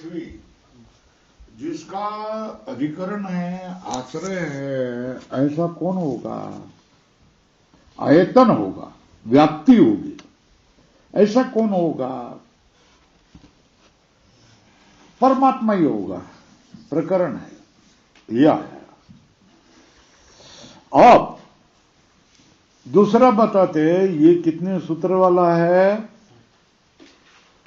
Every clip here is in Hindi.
पृथ्वी जिसका अधिकरण है, आश्रय है, ऐसा कौन होगा? आयतन होगा, व्याप्ति होगी, ऐसा कौन होगा? परमात्मा ही होगा। प्रकरण है यह है। अब दूसरा बताते, ये कितने सूत्र वाला है?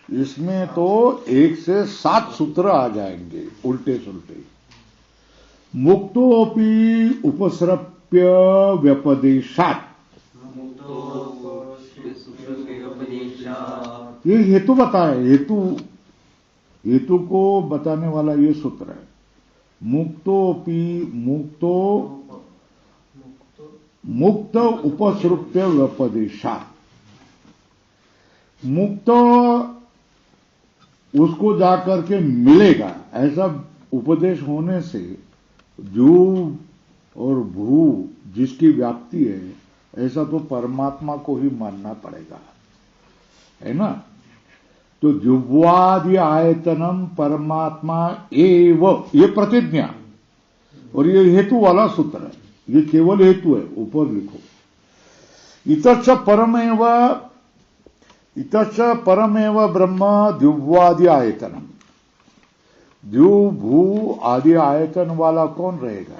इसमें तो 1 से 7 सूत्र आ जाएंगे उल्टे सुलटे। मुक्तोपि उपसर्प्य व्यपदेशात्, ये हेतु बताए। हेतु को बताने वाला ये सूत्र है। मुक्तोपि, मुक्त उपसृप्य व्यपदेशात्। मुक्त उसको जाकर के मिलेगा, ऐसा उपदेश होने से जीव और भू जिसकी व्याप्ति है, ऐसा तो परमात्मा को ही मानना पड़ेगा, है ना? तो जुह्वादि आयतनम परमात्मा एव, ये प्रतिज्ञा और ये हेतु वाला सूत्र है। ये केवल हेतु है, ऊपर लिखो। इतश्च परमेव ब्रह्म द्युव्वादि आयतनम। द्यु भू आदि आयतन वाला कौन रहेगा?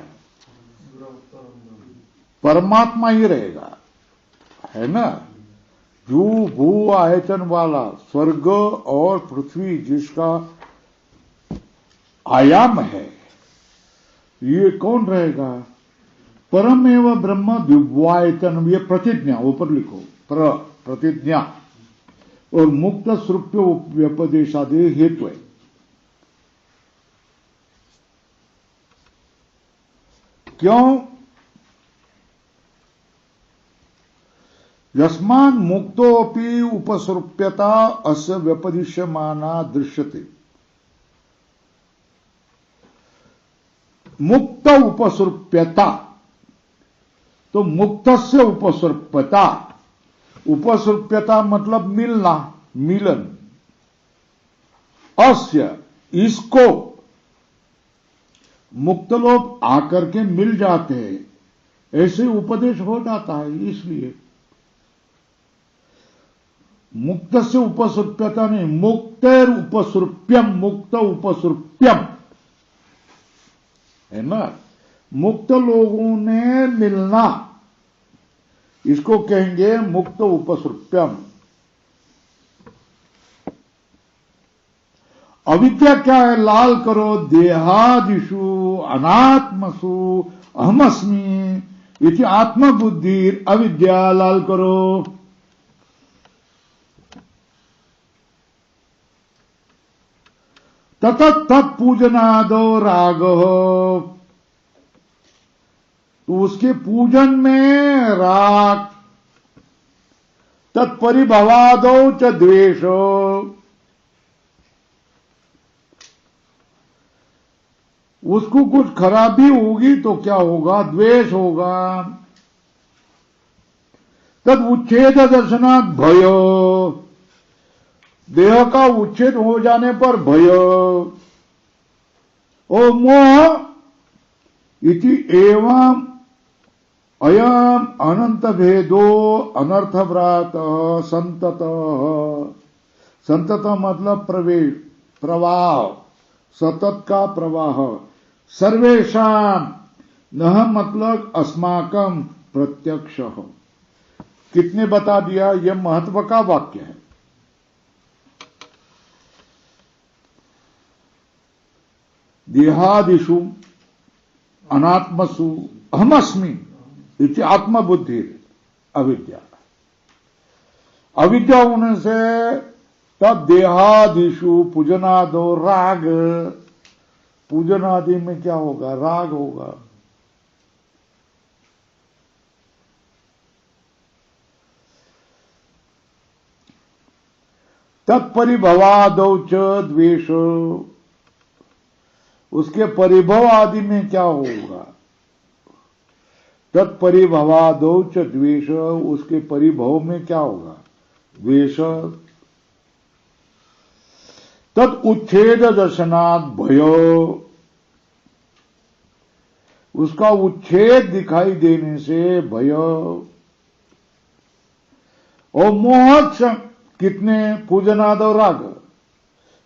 परमात्मा ही रहेगा, है ना? द्यु भू आयतन वाला, स्वर्ग और पृथ्वी जिसका आयाम है, ये कौन रहेगा? परमेव ब्रह्म द्युव्वायतन, ये प्रतिज्ञा, ऊपर लिखो, प्रतिज्ञा और मुक्त सृप्य व्यपदेशादि हेतु है। क्यों? यस्मान् मुक्तोपि उपसृप्यता अस्य व्यपदिश्यमाना दृश्यते। मुक्त उपसृप्यता, तो मुक्त से उपसृप्यता, उपसृप्यता मतलब मिलना, मिलन। अस्य, इसको, मुक्त लोग आकर के मिल जाते हैं, ऐसे उपदेश हो जाता है। इसलिए मुक्त से उपसृप्यता नहीं, मुक्तेर उपसृप्यम, मुक्त उपसृप्यम, है ना? मुक्त लोगों ने मिलना, इसको कहेंगे मुक्त उपसृप्यम। अविद्या क्या है? लाल करो, देहादिषु अनात्मसु अहमस्मि इति आत्मबुद्धि अविद्या, लाल करो। तत्पूजनादो राग, तो उसके पूजन में राग। तत्परिभवादो च द्वेषो, उसको कुछ खराबी होगी तो क्या होगा? द्वेष होगा। तद उच्छेद दर्शनात् भयो, देह का उच्छेद हो जाने पर भय। ओ मोह इति एवं अयम अनंत भेदो अनर्थव्रात संतत। संतत मतलब प्रवेश, प्रवाह, सतत का प्रवाह। सर्वेषाम, नह मतलब अस्माकं, प्रत्यक्ष। कितने बता दिया? यह महत्व का वाक्य है। देहादिषु अनात्मसु अहमस्मि इति आत्मबुद्धि अविद्या। अविद्या होने से तब देहादिषु पूजनादो राग, पूजन आदि में क्या होगा? राग होगा। तत्परिभवादौ च द्वेष, उसके परिभव आदि में क्या होगा? तत्परिभवादौ च द्वेष, उसके परिभव में क्या होगा? द्वेष। तद उच्छेद दर्शनात् भय, उसका उच्छेद दिखाई देने से भय और मोह, कितने? पूजनाद और राग,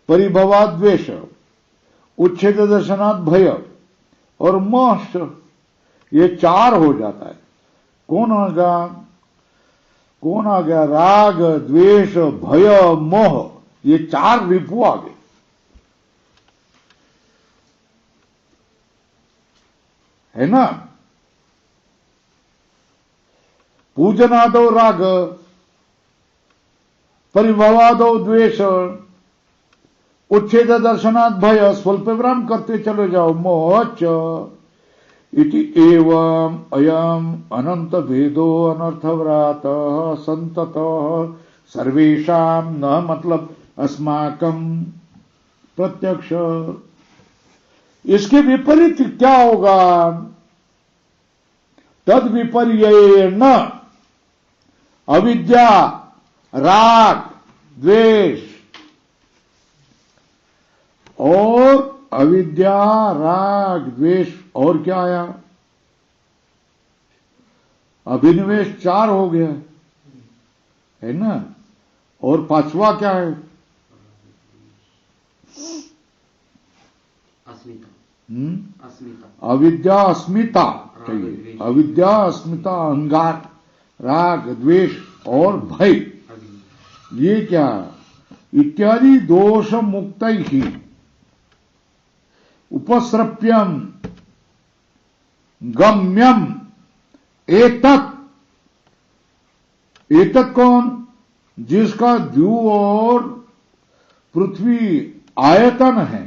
परिभवाद द्वेष, उच्छेद दर्शनात् भय और मोह, ये 4 हो जाता है। कौन आ गया? राग, द्वेष, भय, मोह, ये 4 रिपु आ गए। है ना? पूजनादो राग, परिभवादो द्वेष, उच्छेद दर्शनात् भय, स्वल्प विराम करते चले जाओ, मोहच इति एवं अयम अनंत भेदो अनर्थव्रातः संततः सर्वेषां, न मतलब अस्माकं प्रत्यक्ष। इसके विपरीत क्या होगा? तद विपर्ययेन अविद्या, राग, द्वेष, और अविद्या, राग, द्वेष, और क्या आया? अभिनिवेश 4 हो गया, है ना? और 5वां क्या है? अस्मिता। अविद्या, अस्मिता चाहिए। अविद्या, अस्मिता, अहंकार, राग, द्वेष और भय, ये क्या? इत्यादि दोष मुक्त ही उपसृप्यम गम्यम एतत्। एतत् कौन? जिसका द्यू और पृथ्वी आयतन है,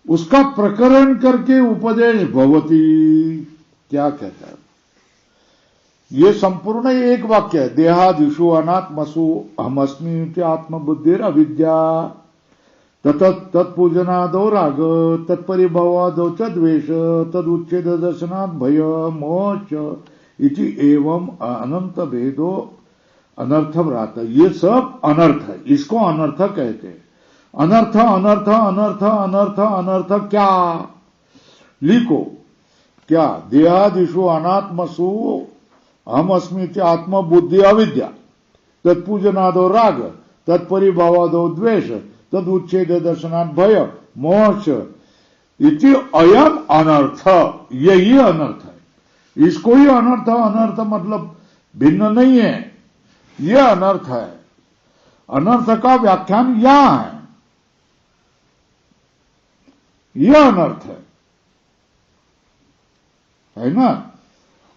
उसका प्रकरण करके उपदेश भवती। क्या कहता है? ये संपूर्ण एक वाक्य है। देहादिषु अनात्मसु अहमस्मि आत्मबुद्धिर अविद्या तत्पूजनादो राग, तत्परिभवादो च द्वेष, तदुच्छेद दर्शनात् भय, मोच इति एवं अनंत भेदो अनर्थव्रात। ये सब अनर्थ है, इसको अनर्थ कहते हैं। अनर्थ, अनर्थ, अनर्थ, अनर्थ, अनर्थ क्या? लिखो क्या? देहादिषु अनात्मसु हम अस्मिति आत्मबुद्धि अविद्या, तत्पूजनादो राग, तत्परिभवादो द्वेष, तद उच्छेद दर्शनात् भय, मोक्ष इति अयम अनर्थ। यही अनर्थ है। इसको ही अनर्थ, अनर्थ मतलब भिन्न नहीं है, यह अनर्थ है। अनर्थ का व्याख्यान यहां है, यह अनर्थ है ना?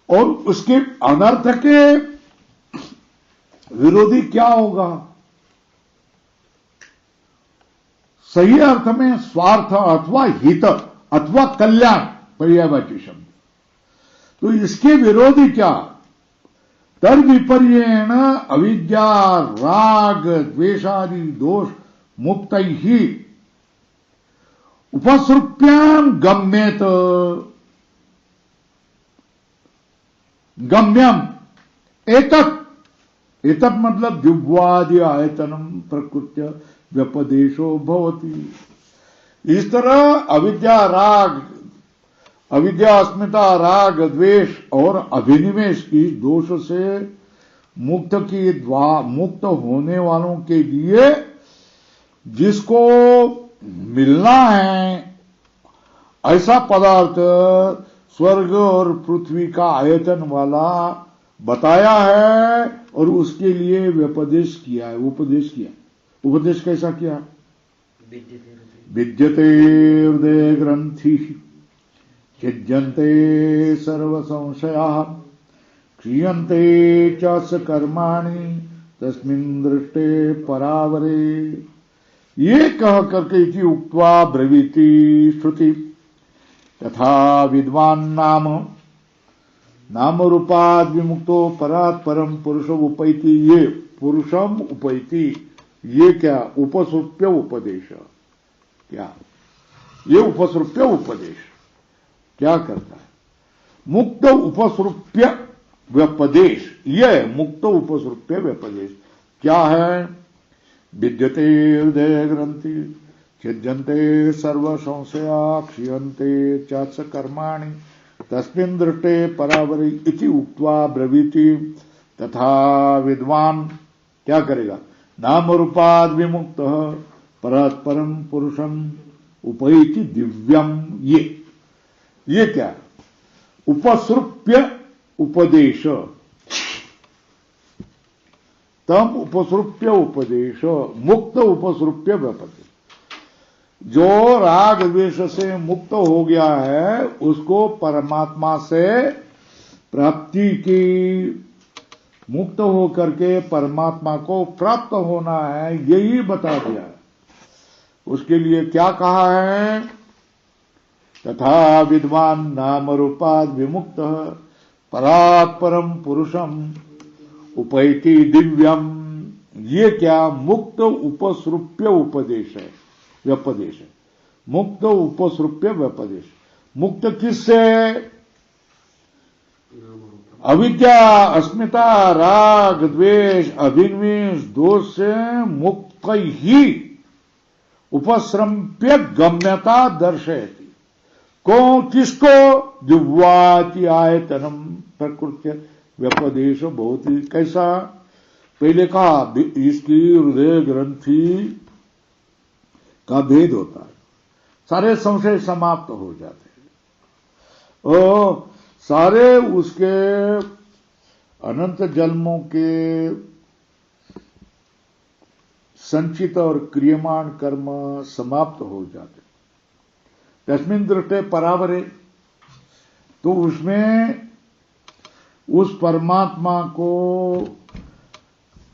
और उसके अनर्थ के विरोधी क्या होगा? सही अर्थ में स्वार्थ अथवा हित अथवा कल्याण, पर्यायवाची शब्द। तो इसके विरोधी क्या? तद विपर्येण अविद्या, राग, द्वेषादि दोष मुक्त ही उपसृप्याम गम्येत। गम्यम एतत्। एतत् मतलब दिव्वादि आयतनम प्रकृत्य व्यपदेशो भवति। इस तरह अविद्या, राग, अविद्या, अस्मिता, राग, द्वेष और अभिनिवेश की दोष से मुक्त होने वालों के लिए जिसको मिलना है ऐसा पदार्थ स्वर्ग और पृथ्वी का आयतन वाला बताया है और उसके लिए व्यपदेश किया है, उपदेश किया। उपदेश कैसा किया? विद्यते हृदय ग्रंथि छिद्यन्ते सर्व संशयाः क्षीयन्ते च कर्माणि तस्मिन् दृष्टे परावरे। ये कह करके इति उक्त्वा ब्रवीति श्रुति तथा विद्वान नाम रूपाद विमुक्तो परात् परम पुरुषो उपैति। ये पुरुषम उपैति, ये क्या? उपसृप्य उपदेश। क्या ये उपसृप्य उपदेश क्या करता है? मुक्त उपसृप्य व्यपदेश। यह मुक्त उपसृप्य व्यपदेश क्या है? विद्यते हृदय ग्रंथि छिद्यन्ते सर्व संशया क्षीयन्ते चात्स कर्माणि तस्मिन् दृष्टे परावरि इति उक्त्वा ब्रवीति। तथा विद्वान क्या करेगा? नाम रूपाद विमुक्त परस्परम पुरुषम उपैति दिव्यम। ये क्या? उपसृप्य उपदेश, तम उपसृप्य उपदेश, मुक्त उपसृप्य व्यपदेश। जो राग द्वेष से मुक्त हो गया है उसको परमात्मा से प्राप्ति की, मुक्त होकर के परमात्मा को प्राप्त होना है, यही बता दिया है। उसके लिए क्या कहा है? तथा विद्वान नाम रूपाद विमुक्त परात् परम पुरुषम उपैति दिव्यम। ये क्या? मुक्त उपसृप्य उपदेश है, व्यपदेश है। मुक्त उपसृप्य व्यपदेश। मुक्त किससे? अविद्या, अस्मिता, राग, द्वेष, अभिनिवेश, दोष से मुक्त ही उपसृप्य गम्यता दर्शयति। किसको? दिव्याति आयतनम प्रकृत्य व्यपदेश बहुत ही। कैसा? पहले कहा इसकी हृदय ग्रंथि का भेद होता है, सारे संशय समाप्त हो जाते हैं और सारे उसके अनंत जन्मों के संचित और क्रियमाण कर्म समाप्त हो जाते। तस्मिन् दृष्टे परावरे, तो उसमें उस परमात्मा को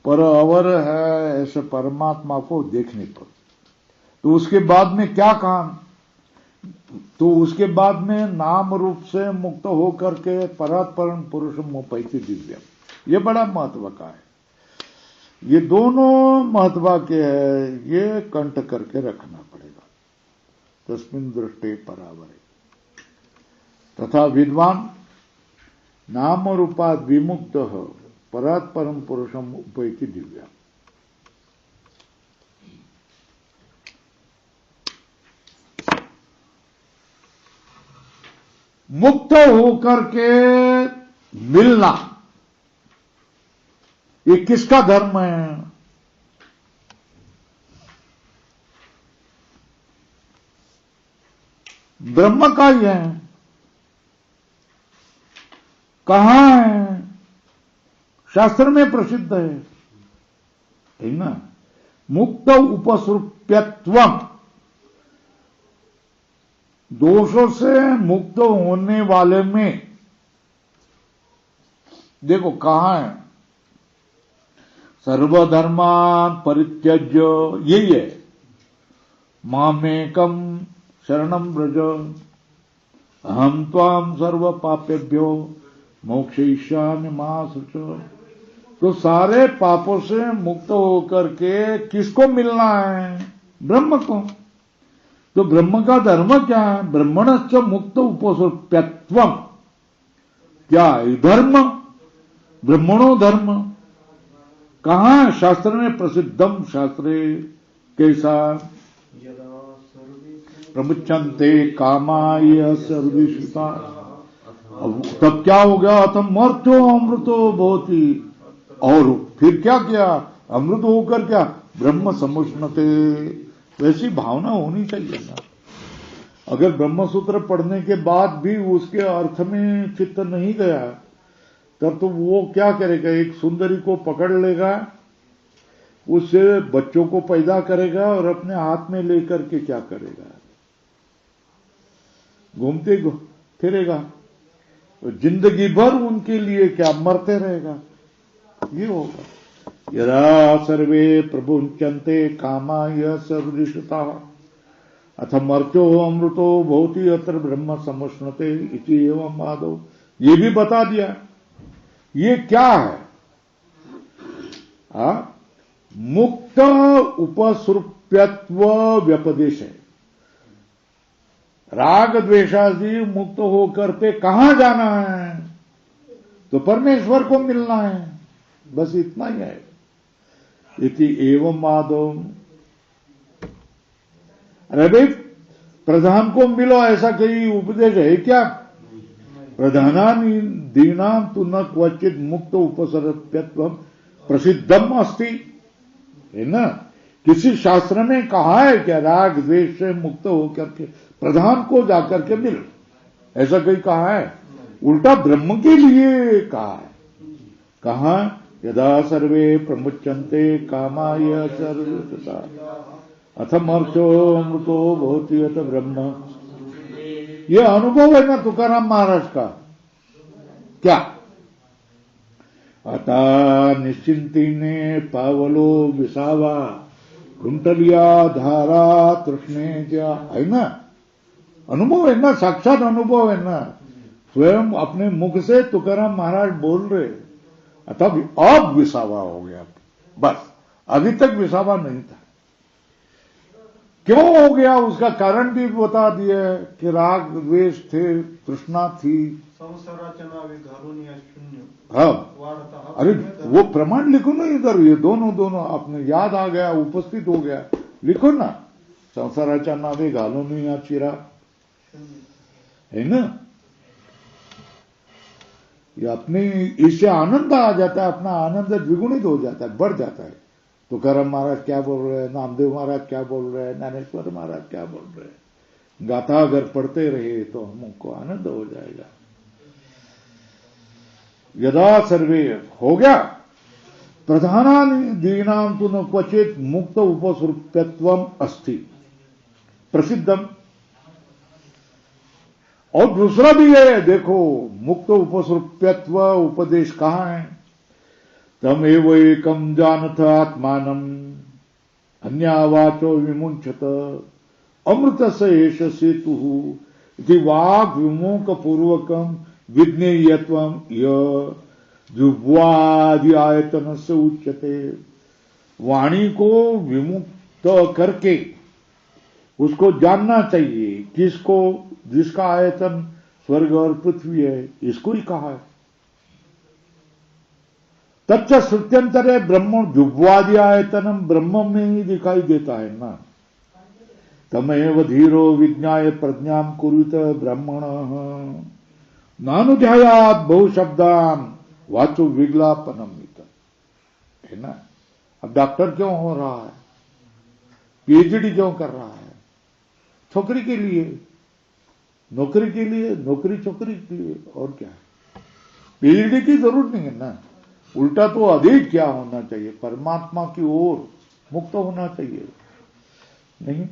परावर है ऐसे परमात्मा को देखने पर। तो उसके बाद में क्या कहा? तो उसके बाद में नाम रूप से मुक्त होकर के परात् परम पुरुषम उपैति दिव्यम। ये बड़ा महत्व का है। ये दोनों महत्व के है, ये कंठ करके रखना पड़ेगा। तस्मिन् दृष्टे परावरे। तथा विद्वान नाम रूपाद विमुक्त परात् परम पुरुषम उपैति दिव्यम। मुक्त होकर के मिलना, ये किसका धर्म है? ब्रह्म का ही है। कहां है? शास्त्र में प्रसिद्ध है ना? मुक्त उपसृप्यत्वम, दोषों से मुक्त होने वाले में देखो कहां है? सर्वधर्मान परित्यज्य, यही है। मामेकम शरणम व्रज अहम त्वाम सर्व पापेभ्यो मोक्षयिष्यामि मा शुच। तो सारे पापों से मुक्त होकर के किसको मिलना है? ब्रह्म को। तो ब्रह्म का धर्म क्या है? ब्रह्मणश्च मुक्त उपसृप्यत्वम। क्या है धर्म? ब्रह्मणो धर्म। कहां है? शास्त्र में प्रसिद्धम शास्त्रे। कैसा? प्रमुच्यन्ते कामाय सर्वेषुता। तब क्या हो गया? तब मर्त्यो अमृतो भवति। और फिर क्या किया? अमृत होकर क्या? ब्रह्म समुष्णते। वैसी भावना होनी चाहिए ना। अगर ब्रह्मसूत्र पढ़ने के बाद भी उसके अर्थ में चित्त नहीं गया तब तो वो क्या करेगा? एक सुंदरी को पकड़ लेगा, उससे बच्चों को पैदा करेगा और अपने हाथ में लेकर के क्या करेगा? घूमते फिरेगा। जिंदगी भर उनके लिए क्या मरते रहेगा? ये होगा। यदा सर्वे प्रमुच्यन्ते कामाय सर्वदिशता अथ मर्त्यो अमृतो भवति अत्र ब्रह्म समुष्णते इति एवं आदौ। ये भी बता दिया। ये क्या है? मुक्त उपसृप्यत्व व्यपदेश है। राग द्वेषादि मुक्त होकर पे कहां जाना है? तो परमेश्वर को मिलना है। बस इतना ही है। इति एवं आदम। अरे भाई, प्रधान को मिलो ऐसा कहीं उपदेश है क्या? प्रधानानि दीनाम तु न क्वचित मुक्त उपसर्प्यत्वम प्रसिद्धम अस्ति, है ना? किसी शास्त्र में कहा है क्या राग द्वेष से मुक्त होकर के प्रधान को जाकर के मिल, ऐसा कहीं कहा है? उल्टा ब्रह्म के लिए कहा है। कहा यदा सर्वे प्रमुच्यन्ते कामाय सर्वदा अथमर्थो मृतो भवति अथ ब्रह्म। यह अनुभव है ना तुकाराम महाराज का। क्या? अतः निश्चिंती ने पावलो विसावा कुंटलिया धारा तृष्णे क्या, है ना? अनुभव है ना, साक्षात अनुभव है ना, स्वयं अपने मुख से तुकाराम महाराज बोल रहे। अतः अब विसावा हो गया, बस अभी तक विसावा नहीं था। क्यों हो गया उसका कारण भी बता दिया कि राग द्वेष थे, तृष्णा थी। हाँ, अरे वो प्रमाण लिखो ना इधर, ये दोनों आपने याद आ गया, उपस्थित हो गया, लिखो ना। संसाराच्या नावे घालून या चिरा, है ना? ये अपने इससे आनंद आ जाता है, अपना आनंद द्विगुणित हो जाता है, बढ़ जाता है। तुकाराम महाराज क्या बोल रहे हैं, नामदेव महाराज क्या बोल रहे हैं, ज्ञानेश्वर महाराज क्या बोल रहे हैं, गाथा अगर पढ़ते रहे तो हमको आनंद हो जाएगा। यदा सर्वे हो गया प्रधानानि दीनाम तु न क्वचित मुक्त उपसृप्यत्वम अस्ति प्रसिद्धम। और दूसरा भी है, देखो, मुक्त उपसृप्यत्व उपदेश कहां है? तमेव एकम जानथ आत्मानम अन्यावाचो विमुंचत अमृत एष सेतु इति वाक् विमुख पूर्वकम विज्ञेयत्वम जुह्वादि आयतन से उच्यते। वाणी को विमुक्त करके उसको जानना चाहिए, किसको? जिसका आयतन स्वर्ग और पृथ्वी है, इसको ही कहा है। तच्च श्रुत्यंतरे ब्रह्म जुह्वादि आयतनम, ब्रह्म में ही दिखाई देता है ना। तमेव धीरो विज्ञाय प्रज्ञा कुरुत ब्रह्मण नानुध्यायात बहुशब्दान वाचो विज्ञापनम, है ना? अब डॉक्टर क्यों हो रहा है, पीएचडी क्यों कर रहा है? छोकरी के लिए, नौकरी के लिए, नौकरी छोकरी के लिए, और क्या है? पीएचडी की जरूरत नहीं है ना। उल्टा तो अधिक क्या होना चाहिए, परमात्मा की ओर मुक्त होना चाहिए। नहीं,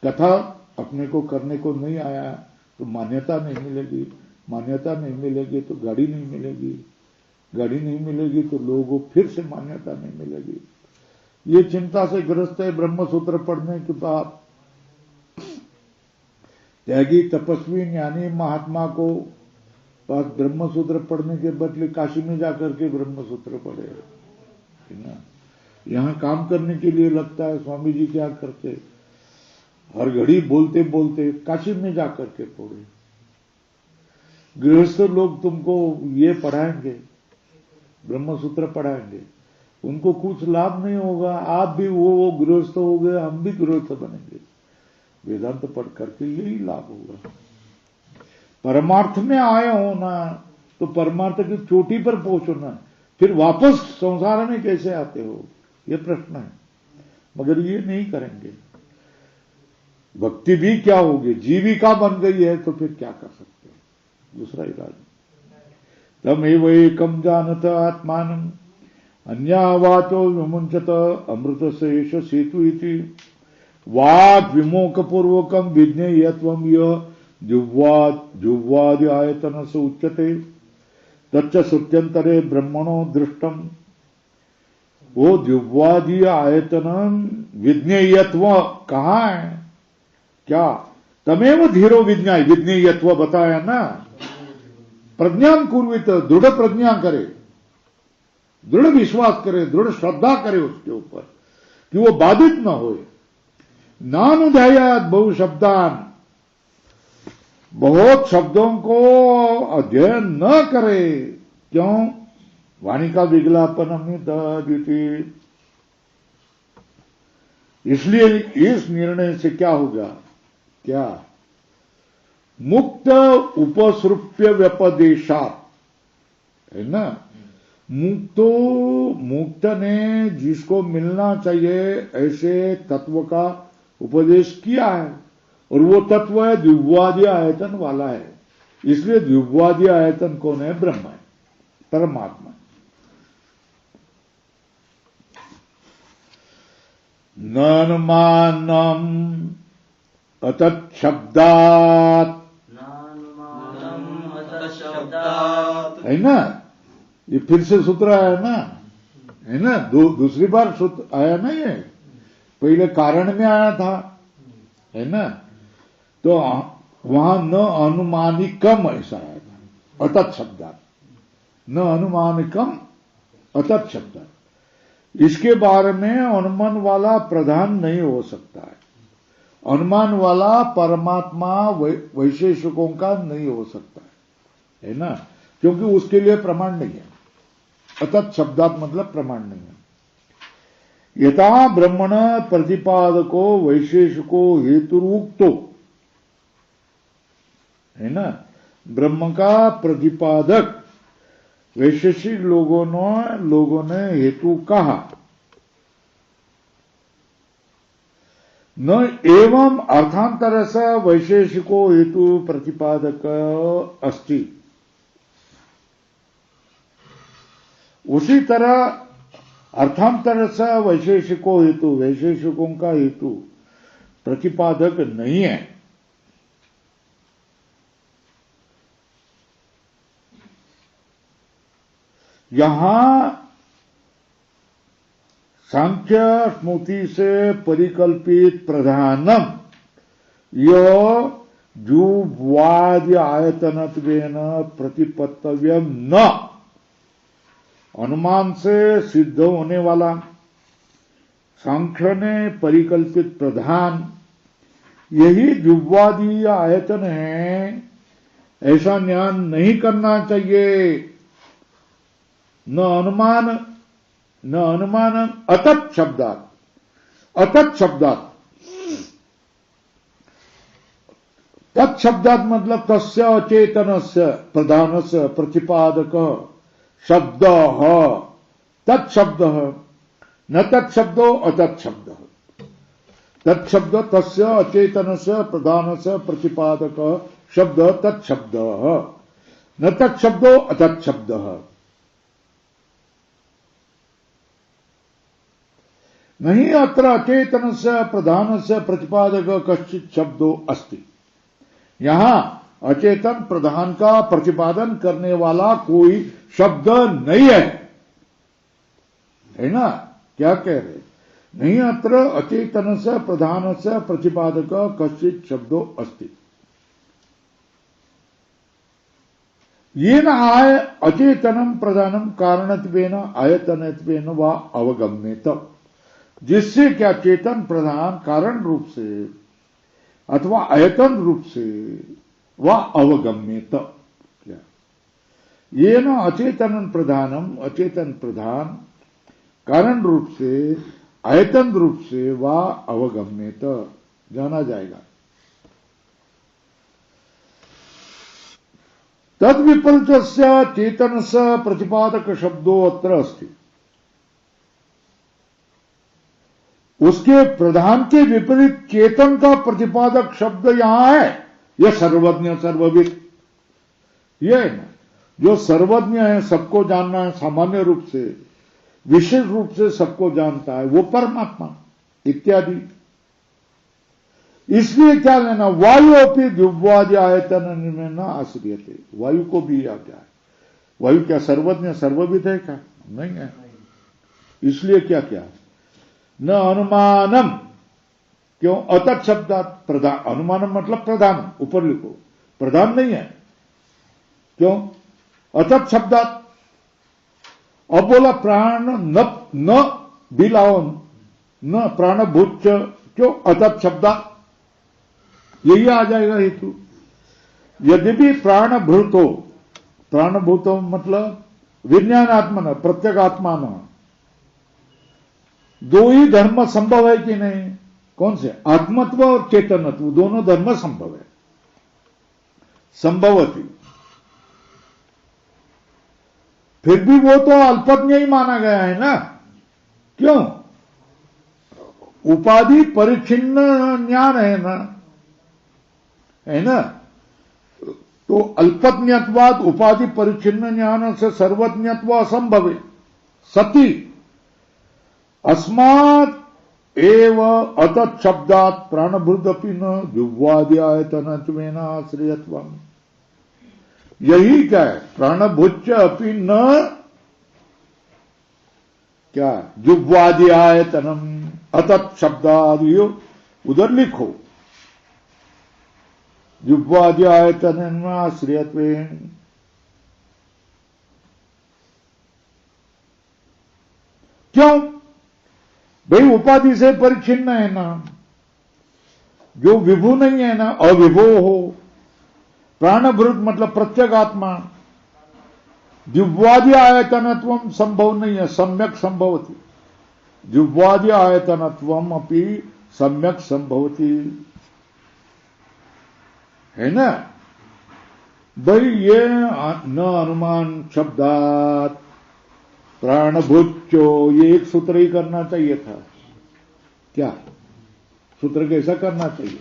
कथा अपने को करने को नहीं आया तो मान्यता नहीं मिलेगी, मान्यता नहीं मिलेगी तो गाड़ी नहीं मिलेगी, गाड़ी नहीं मिलेगी तो लोगों को फिर से मान्यता नहीं मिलेगी। ये चिंता से ग्रस्त है। ब्रह्मसूत्र पढ़ने के बाद त्यागी तपस्वी ज्ञानी महात्मा को पास ब्रह्मसूत्र पढ़ने के बदले काशी में जाकर के ब्रह्मसूत्र पढ़े, है ना? यहां काम करने के लिए लगता है। स्वामी जी क्या करते, हर घड़ी बोलते बोलते काशी में जाकर के पढ़े। गृहस्थ लोग तुमको ये पढ़ाएंगे, ब्रह्मसूत्र पढ़ाएंगे, उनको कुछ लाभ नहीं होगा। आप भी वो गृहस्थ हो गए, हम भी गृहस्थ बनेंगे। वेदांत पढ़ करके यही लाभ होगा। परमार्थ में आए हो ना तो परमार्थ की चोटी पर पहुंचो ना, फिर वापस संसार में कैसे आते हो, ये प्रश्न है। मगर ये नहीं करेंगे। भक्ति भी क्या होगी, जीविका बन गई है तो फिर क्या कर सकते हो? दूसरा इलाज, तमेव एकम जानत आत्मानं अन्यावाचो विमुंचत अमृत शेष सेतु इति वाक् विमोक पूर्वकम विज्ञेयत्वम यह जुह्वादि आयतन से उच्यते तच्च श्रुत्यंतरे ब्रह्मणो दृष्टम। वो जुह्वादि आयतन विज्ञेयत्व कहां है? क्या? तमेव धीरो विज्ञाय, विज्ञेयत्व बताया ना। प्रज्ञान कुर्वित, दृढ़ प्रज्ञा करे, दृढ़ विश्वास करे, दृढ़ श्रद्धा करे उसके ऊपर कि वो बाधित न होए। नानुध्यायात बहुशब्दान, बहुत शब्दों को अध्ययन न करे। क्यों? वाणी का विज्ञापन अमित, इसलिए इस निर्णय से क्या होगा, क्या मुक्त उपसृप्य व्यपदेशात, है ना, मुक्त ने जिसको मिलना चाहिए ऐसे तत्व का उपदेश किया है, और वो तत्व है द्विवादी आयतन वाला है। इसलिए द्विवादी आयतन कौन है? ब्रह्म है, परमात्मा। न अनुमानम अतच्छब्दात्, है ना, ये फिर से सूत्र आया ना, है ना, दूसरी बार सूत्र आया ना, ये पहले कारण में आया था, है ना, तो वहां न अनुमानिकम ऐसा आया था, अतत् शब्दात्, न अनुमानिकम अतत् शब्दात्। इसके बारे में अनुमान वाला प्रधान नहीं हो सकता है, अनुमान वाला परमात्मा वैशेषिकों का नहीं हो सकता है ना, क्योंकि उसके लिए प्रमाण नहीं है। अतत् शब्दात मतलब प्रमाण नहीं है। यथा ब्रह्मण प्रतिपादको वैशेषिको हेतुरुक्तो, है ना, ब्रह्म का प्रतिपादक वैशेषिक लोगों ने हेतु कहा, न एवं अर्थांतर से वैशेषिको हेतु प्रतिपादक अस्ति। उसी तरह अर्थांतर से वैशेषिको हेतु, वैशेषिकों का हेतु प्रतिपादक नहीं है। यहां सांख्य स्मृति से परिकल्पित प्रधानम यो जुवादि आयतनत्वेन प्रतिपत्तव्यम न, अनुमान से सिद्ध होने वाला सांख्य ने परिकल्पित प्रधान यही जुवादि आयतन है, ऐसा ज्ञान नहीं करना चाहिए। न अनुमान अतत् शब्दात, अतत् शब्दात, तत्शब्दात मतलब तस्य अचेतनस्य प्रधानस्य प्रतिपादक शब्द, तत्शब्द, न तत्शब्दो अतत्शब्द। तत्शब्द तस्य अचेतनस्य प्रधानस्य प्रतिपादक शब्द तत्शब्द, न तत्शब्दो अतत्शब्द। नहीं अत्र अचेतनस्य प्रधानस्य प्रतिपादक कश्चित् शब्दो अस्ति। यहां अचेतन प्रधान का प्रतिपादन करने वाला कोई शब्द नहीं है ना, क्या कह रहे? नहीं अत्र अचेतनस्य प्रधानस्य प्रतिपादक कश्चित् शब्दो अस्ति। येन अचेतनम प्रधानम कारणत्वेन आयतनत्वेन वा अवगम्येत, जिससे क्या चेतन प्रधान कारण रूप से अथवा आयतन रूप से वह अवगम्यत, क्या ये न अचेतन प्रधानम, अचेतन प्रधान कारण रूप से आयतन रूप से वह अवगम्यत, जाना जाएगा। तद विपरीतस्य चेतनस्य प्रतिपादक शब्दो अत्र अस्ति। उसके प्रधान के विपरीत चेतन का प्रतिपादक शब्द यहां है, यह सर्वज्ञ सर्वविद, यह है ना, जो सर्वज्ञ है, सबको जानना है, सामान्य रूप से विशेष रूप से सबको जानता है, वो परमात्मा इत्यादि। इसलिए क्या लेना, वायु अपनी द्युवादि आयतन में न आश्रियते, वायु को भी आ क्या है, वायु क्या सर्वज्ञ सर्वविद है क्या? नहीं है। इसलिए क्या क्या न अनुमानम, क्यों? अतत् शब्दात प्रधान, अनुमानम मतलब प्रधान, ऊपर लिखो, प्रधान नहीं है, क्यों? अतत् शब्दात। अब बोला प्राण न बिलाओ, न प्राणभूत, क्यों? अतत् शब्दात, यही आ जाएगा हेतु। यद्यपि प्राणभूत हो, प्राणभूत मतलब विज्ञानात्मा न, प्रत्येगात्मा न, दो ही धर्म संभव है कि नहीं? कौन से? आत्मत्व और चेतनत्व, दोनों धर्म संभव है, संभवती। फिर भी वो तो अल्पज्ञ ही माना गया है ना। क्यों? उपाधि परिच्छिन्न ज्ञान है ना, है ना। तो अल्पज्ञत्वाद उपाधि परिच्छिन्न ज्ञान से सर्वज्ञत्व असंभव है। सती अस्मात् एव अतत् शब्दात् प्राणभूदपि न जुह्वाद्यायतनत्वेन आश्रयत्वम्। यही क्या है? प्राणभूच अपि न क्या जुह्वाद्यायतनम अतत् शब्दादियो उधर लिखो, जुह्वाद्यायतन आश्रयत्वेन। क्यों भाई? उपाधि से परिच्छिन्न है ना, जो विभू नहीं है ना, अविभो हो। प्राणभृत मतलब प्रत्यगात्मा। जिह्वादि आयतनत्व संभव नहीं है, सम्यक संभवती। जिह्वादि आयतनत्व अपनी सम्यक संभवती, है ना भाई। ये न अनुमान शब्दात प्राणभूचो, ये एक सूत्र ही करना चाहिए था। क्या सूत्र कैसा करना चाहिए?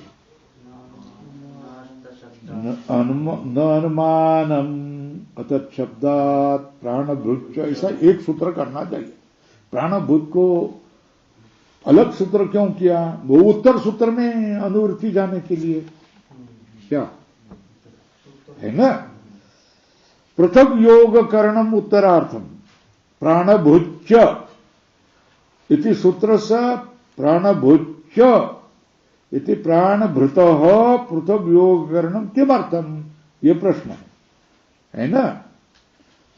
न अनुमानम अतत् शब्दात प्राणभूच, ऐसा एक सूत्र करना चाहिए। प्राणभूत को अलग सूत्र क्यों किया? वो उत्तर सूत्र में अनुवृत्ति जाने के लिए, क्या है ना। पृथक योग करणम उत्तरार्थम प्राणभूच इति सूत्र से प्राणभूच इति प्राणभृतः पृथक योग करणम किमर्थम, ये प्रश्न है ना।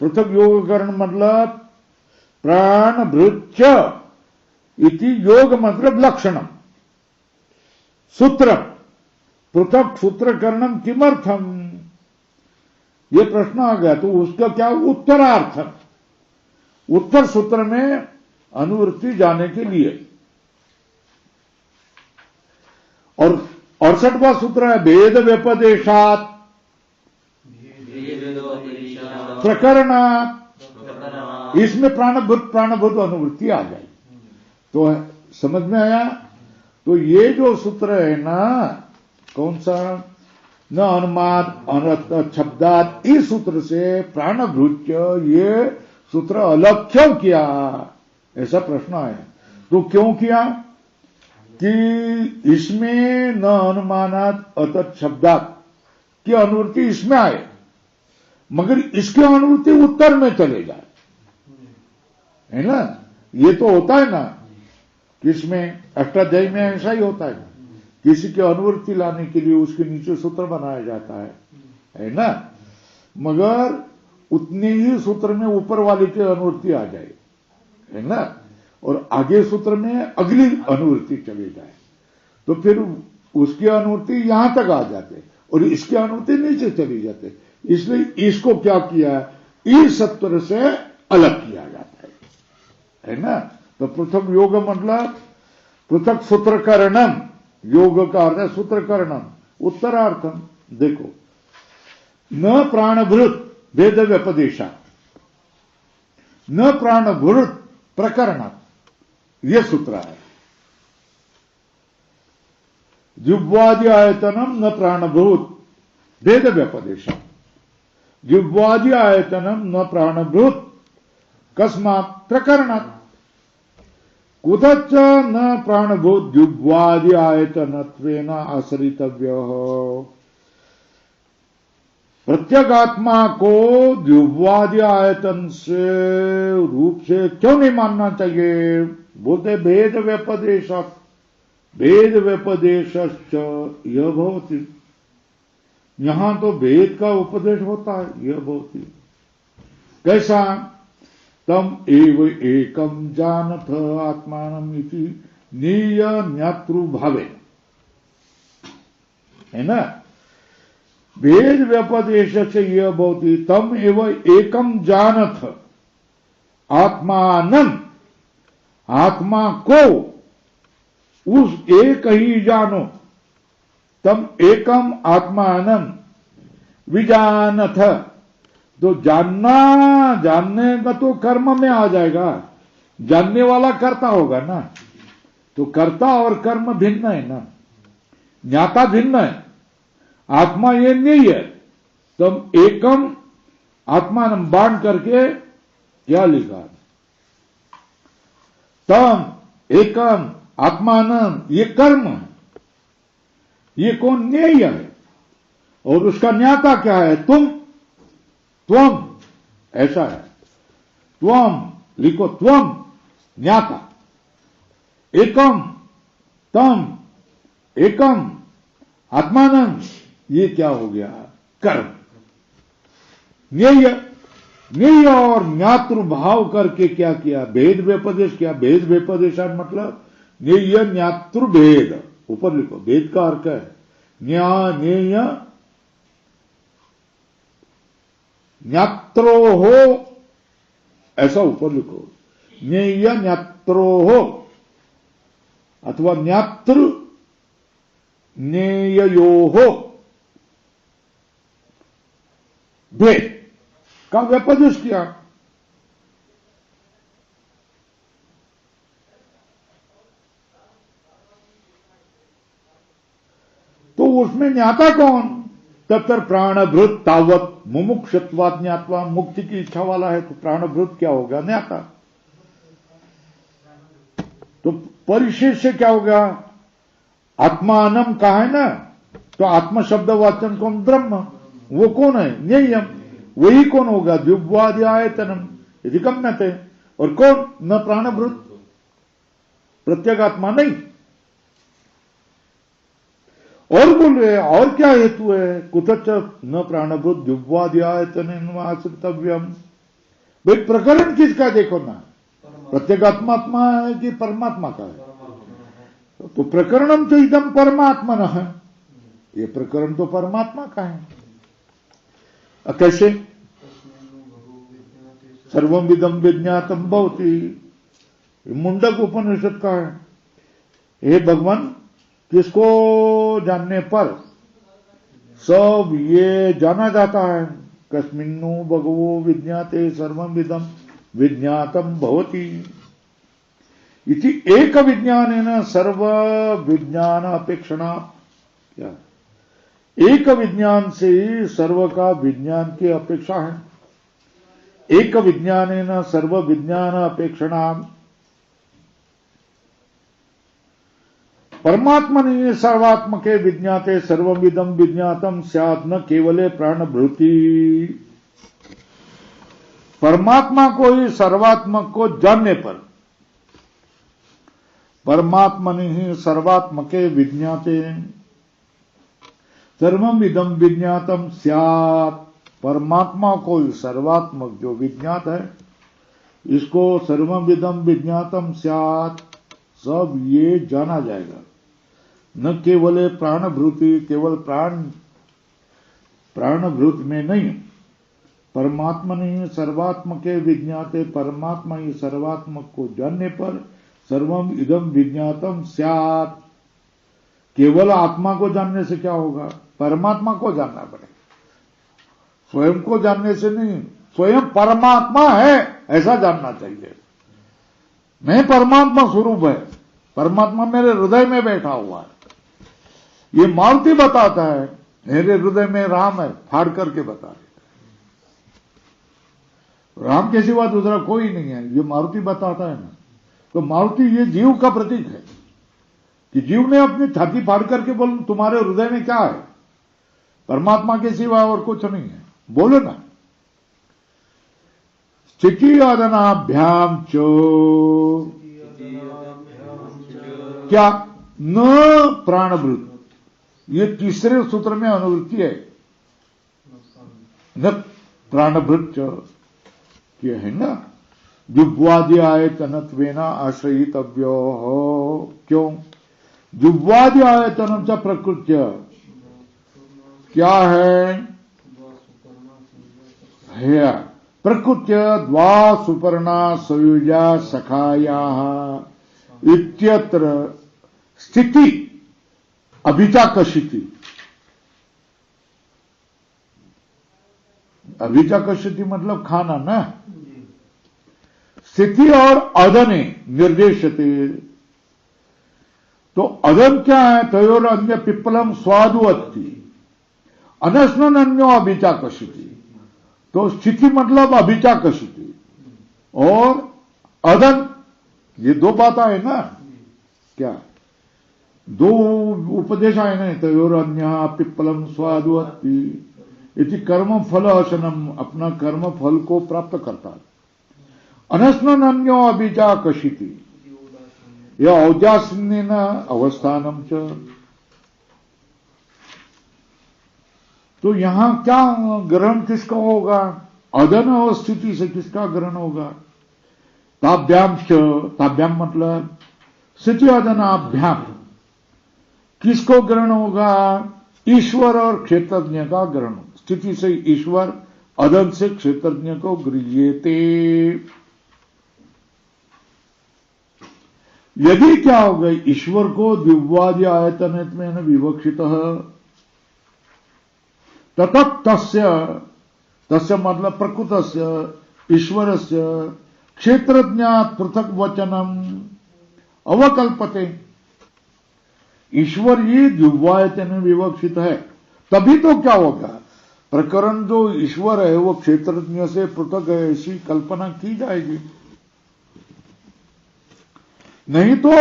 पृथक योग करण मतलब प्राणभृच इति योग मतलब लक्षणम, सूत्र पृथक सूत्र करणम किमर्थम, ये प्रश्न आ गया। तो उसका क्या उत्तरार्थ, उत्तर सूत्र में अनुवृत्ति जाने के लिए। और 68वां सूत्र है भेद व्यपदेशात प्रकरणात्, इसमें प्राणभूत अनुवृत्ति आ जाए। तो समझ में आया? तो ये जो सूत्र है ना, कौन सा? न अनुमान शब्दात, इस सूत्र से प्राणभूच ये सूत्र अलग क्यों किया, ऐसा प्रश्न आया। तो क्यों किया कि इसमें न अनुमानात अतत् शब्दात की अनुवृत्ति इसमें आए, मगर इसकी अनुवृत्ति उत्तर में चले जाए, है ना। ये तो होता है ना, किसमें अष्टाध्यायी में ऐसा ही होता है। किसी की अनुवृत्ति लाने के लिए उसके नीचे सूत्र बनाया जाता है ना। मगर उतने ही सूत्र में ऊपर वाले की अनुवृत्ति आ जाए, है ना, और आगे सूत्र में अगली अनुवृत्ति चली जाए, तो फिर उसकी अनुवृत्ति यहां तक आ जाते और इसकी अनुवृत्ति नीचे चली जाते। इसलिए इसको क्या किया, इस सत्र से अलग किया जाता है ना। तो पृथक योग मतलब पृथक सूत्रकरणम, योग का अर्थ है सूत्रकरणम, उत्तरार्थम। देखो, न प्राणभृत भेद व्यपदेशा, न प्राणभृत प्रकरण, यह सूत्र है। जिह्वादि आयतनम न प्राणभूत भेद व्यपदेशा, जिह्वादि आयतनम न प्राणभूत कस्मात् प्रकरणात्, कुतश्च न प्राणभूत जिह्वादि आयतनत्वेन आश्रितव्यः। प्रत्यगात्मा को जिह्वादि आयतन से रूप से क्यों नहीं मानना चाहिए? बोलते भेद व्यपदेश, भेद व्यपदेशश्च यह भवति, यहां तो भेद का उपदेश होता है, यह भवति। कैसा? तम एव एकम जानथ आत्मानम इति नियन्यतृ भावे, है ना। भेद व्यपदेश से यह भवति तम एव एकम जानथ आत्मानम, आत्मा को उस एक ही जानो, तम एकम आत्मानम विजानथ। तो जानने का तो कर्म में आ जाएगा, जानने वाला कर्ता होगा ना, तो कर्ता और कर्म भिन्न है ना, ज्ञाता भिन्न है, आत्मा ये नहीं है। तम एकम आत्मानम बांध करके क्या लिखा, तम एकम आत्मानम, ये कर्म है, ये कौन ज्ञेय है, और उसका ज्ञाता क्या है, त्वम, ऐसा है। त्वम लिखो, त्वम ज्ञाता, एकम तम, एकम आत्मानंद, ये क्या हो गया, कर्म। ज्ञेय और ज्ञातृ भाव करके क्या किया, भेद व्यपदेश किया। भेद व्यपदेशान मतलब ज्ञेय ज्ञातृ भेद, ऊपर लिखो, भेद का अर्थ है ज्ञेय ज्ञात्रो हो, ऐसा ऊपर लिखो, ज्ञेय ज्ञात्रो हो, अथवा ज्ञातृ ज्ञेयो हो, भेद का व्यपदेश किया। तो उसमें ज्ञाता कौन, तत्र प्राणभृत तावत मुमुक्षत्वात् ज्ञात्वा, मुक्ति की इच्छा वाला है तो प्राणभृत क्या होगा, ज्ञाता। तो परिशेष से क्या होगा, आत्मानम कहा है ना, तो आत्म शब्द वाचन कौन, ब्रह्म, वो कौन है, ज्ञेयम, वही कौन होगा, द्युब्वाद्यायतनम यदि गम्यते। और कौन, न प्राणभृत, प्रत्यगात्मा नहीं। और बोल रहे और क्या हेतु है, कुतच न प्राणभूत द्युब्वाद्यायतन आश्रितव्यम। भाई प्रकरण किसका देखो ना, प्रत्यगात्मा है कि परमात्मा का है, तो प्रकरणम तो इदम परमात्मा न है, ये प्रकरण तो परमात्मा का है। कैसे, सर्वम विदम विज्ञातम भवति, मुंडक उपनिषद का है। हे भगवान, किसको जानने पर सब ये जाना जाता है, कस्मिन्नु भगवो विज्ञाते सर्वम विदम विज्ञातम भवति इति एक विज्ञानेन सर्व विज्ञान अपेक्षणा। क्या, एक विज्ञान से सर्व का विज्ञान की अपेक्षा है। एक विज्ञानेन सर्व विज्ञान अपेक्षणा। परमात्मनि सर्वात्मके विज्ञाते सर्वविदम विज्ञातम स्यात् न केवले प्राणभृति। परमात्मा को ही सर्वात्मक को जानने पर, परमात्मनि ही सर्वात्मके विज्ञाते सर्वमिदम विज्ञातम स्यात्। परमात्मा को ही सर्वात्मक जो विज्ञात है, इसको सर्वमिदम विज्ञातम स्यात्, सब ये जाना जाएगा। न केवल प्राणभृति, केवल प्राणभृत में नहीं, परमात्मा नहीं सर्वात्मके विज्ञाते, परमात्मा ही सर्वात्मक को जानने पर सर्वम इदम विज्ञातम स्यात्। केवल आत्मा को जानने से क्या होगा, परमात्मा को जानना पड़ेगा, स्वयं को जानने से नहीं। स्वयं परमात्मा है ऐसा जानना चाहिए। मैं परमात्मा स्वरूप है, परमात्मा मेरे हृदय में बैठा हुआ है। ये मारुति बताता है मेरे हृदय में राम है, फाड़ करके बता रहे। राम के सिवा दूसरा कोई नहीं है, ये मारुति बताता है ना। तो मारुति ये जीव का प्रतीक है कि जीव ने अपनी छाती फाड़ करके बोल तुम्हारे हृदय में क्या है, परमात्मा के सिवा और कुछ नहीं है, बोलो ना। स्थिति आदनाभ्याम चो क्या, न प्राणभृत, ये तीसरे सूत्र में अनुवृत्ति है, न प्राणभृत ये है ना। जुब्वादि आयतनत्वेन आश्रयितव्यो हो, क्यों, जुब्वादि आयतनम च प्रकृत्य क्या है, प्रकृत्य द्वा सुपर्णा सयुजा सखायाः इत्यत्र स्थिति अभिचाकशिति। अभिचाकशिति मतलब खाना ना। स्थिति और अदने निर्देशते। तो अदन क्या है? तयोर अन्य पिप्पलम स्वादु अस्ति अनस्नन अन्यो अभिचाकशिति। तो स्थिति मतलब अभिचाकशिति और अदन, ये दो बात आए ना। क्या दो उपदेश आए ना? तयोर अन्य पिप्पलम स्वादु अस्ति इति कर्म फल अशनम, अपना कर्म फल को प्राप्त करता है। अनस्नन अन्यो अभिचाकशिति, यह औदासीन्येन अवस्थानम च। तो यहां क्या ग्रहण किसका होगा? अदन और स्थिति से किसका ग्रहण होगा? ताभ्याम च, ताभ्याम मतलब स्थिति अदनाभ्याम, किसको ग्रहण होगा? ईश्वर और क्षेत्रज्ञ का ग्रहण। स्थिति से ईश्वर, अदन से क्षेत्रज्ञ को गृह्यते। यदि क्या हो गई? ईश्वर को दिव्यादि आयतन में विवक्षित ततः तस्य मतलब प्रकृतस्य ईश्वरस्य क्षेत्रज्ञात पृथक वचनम अवकल्पते। ईश्वर ही दिव्यायतन में विवक्षित है, तभी तो क्या होगा? प्रकरण जो ईश्वर है वो क्षेत्रज्ञ से पृथक है, ऐसी कल्पना की जाएगी। नहीं तो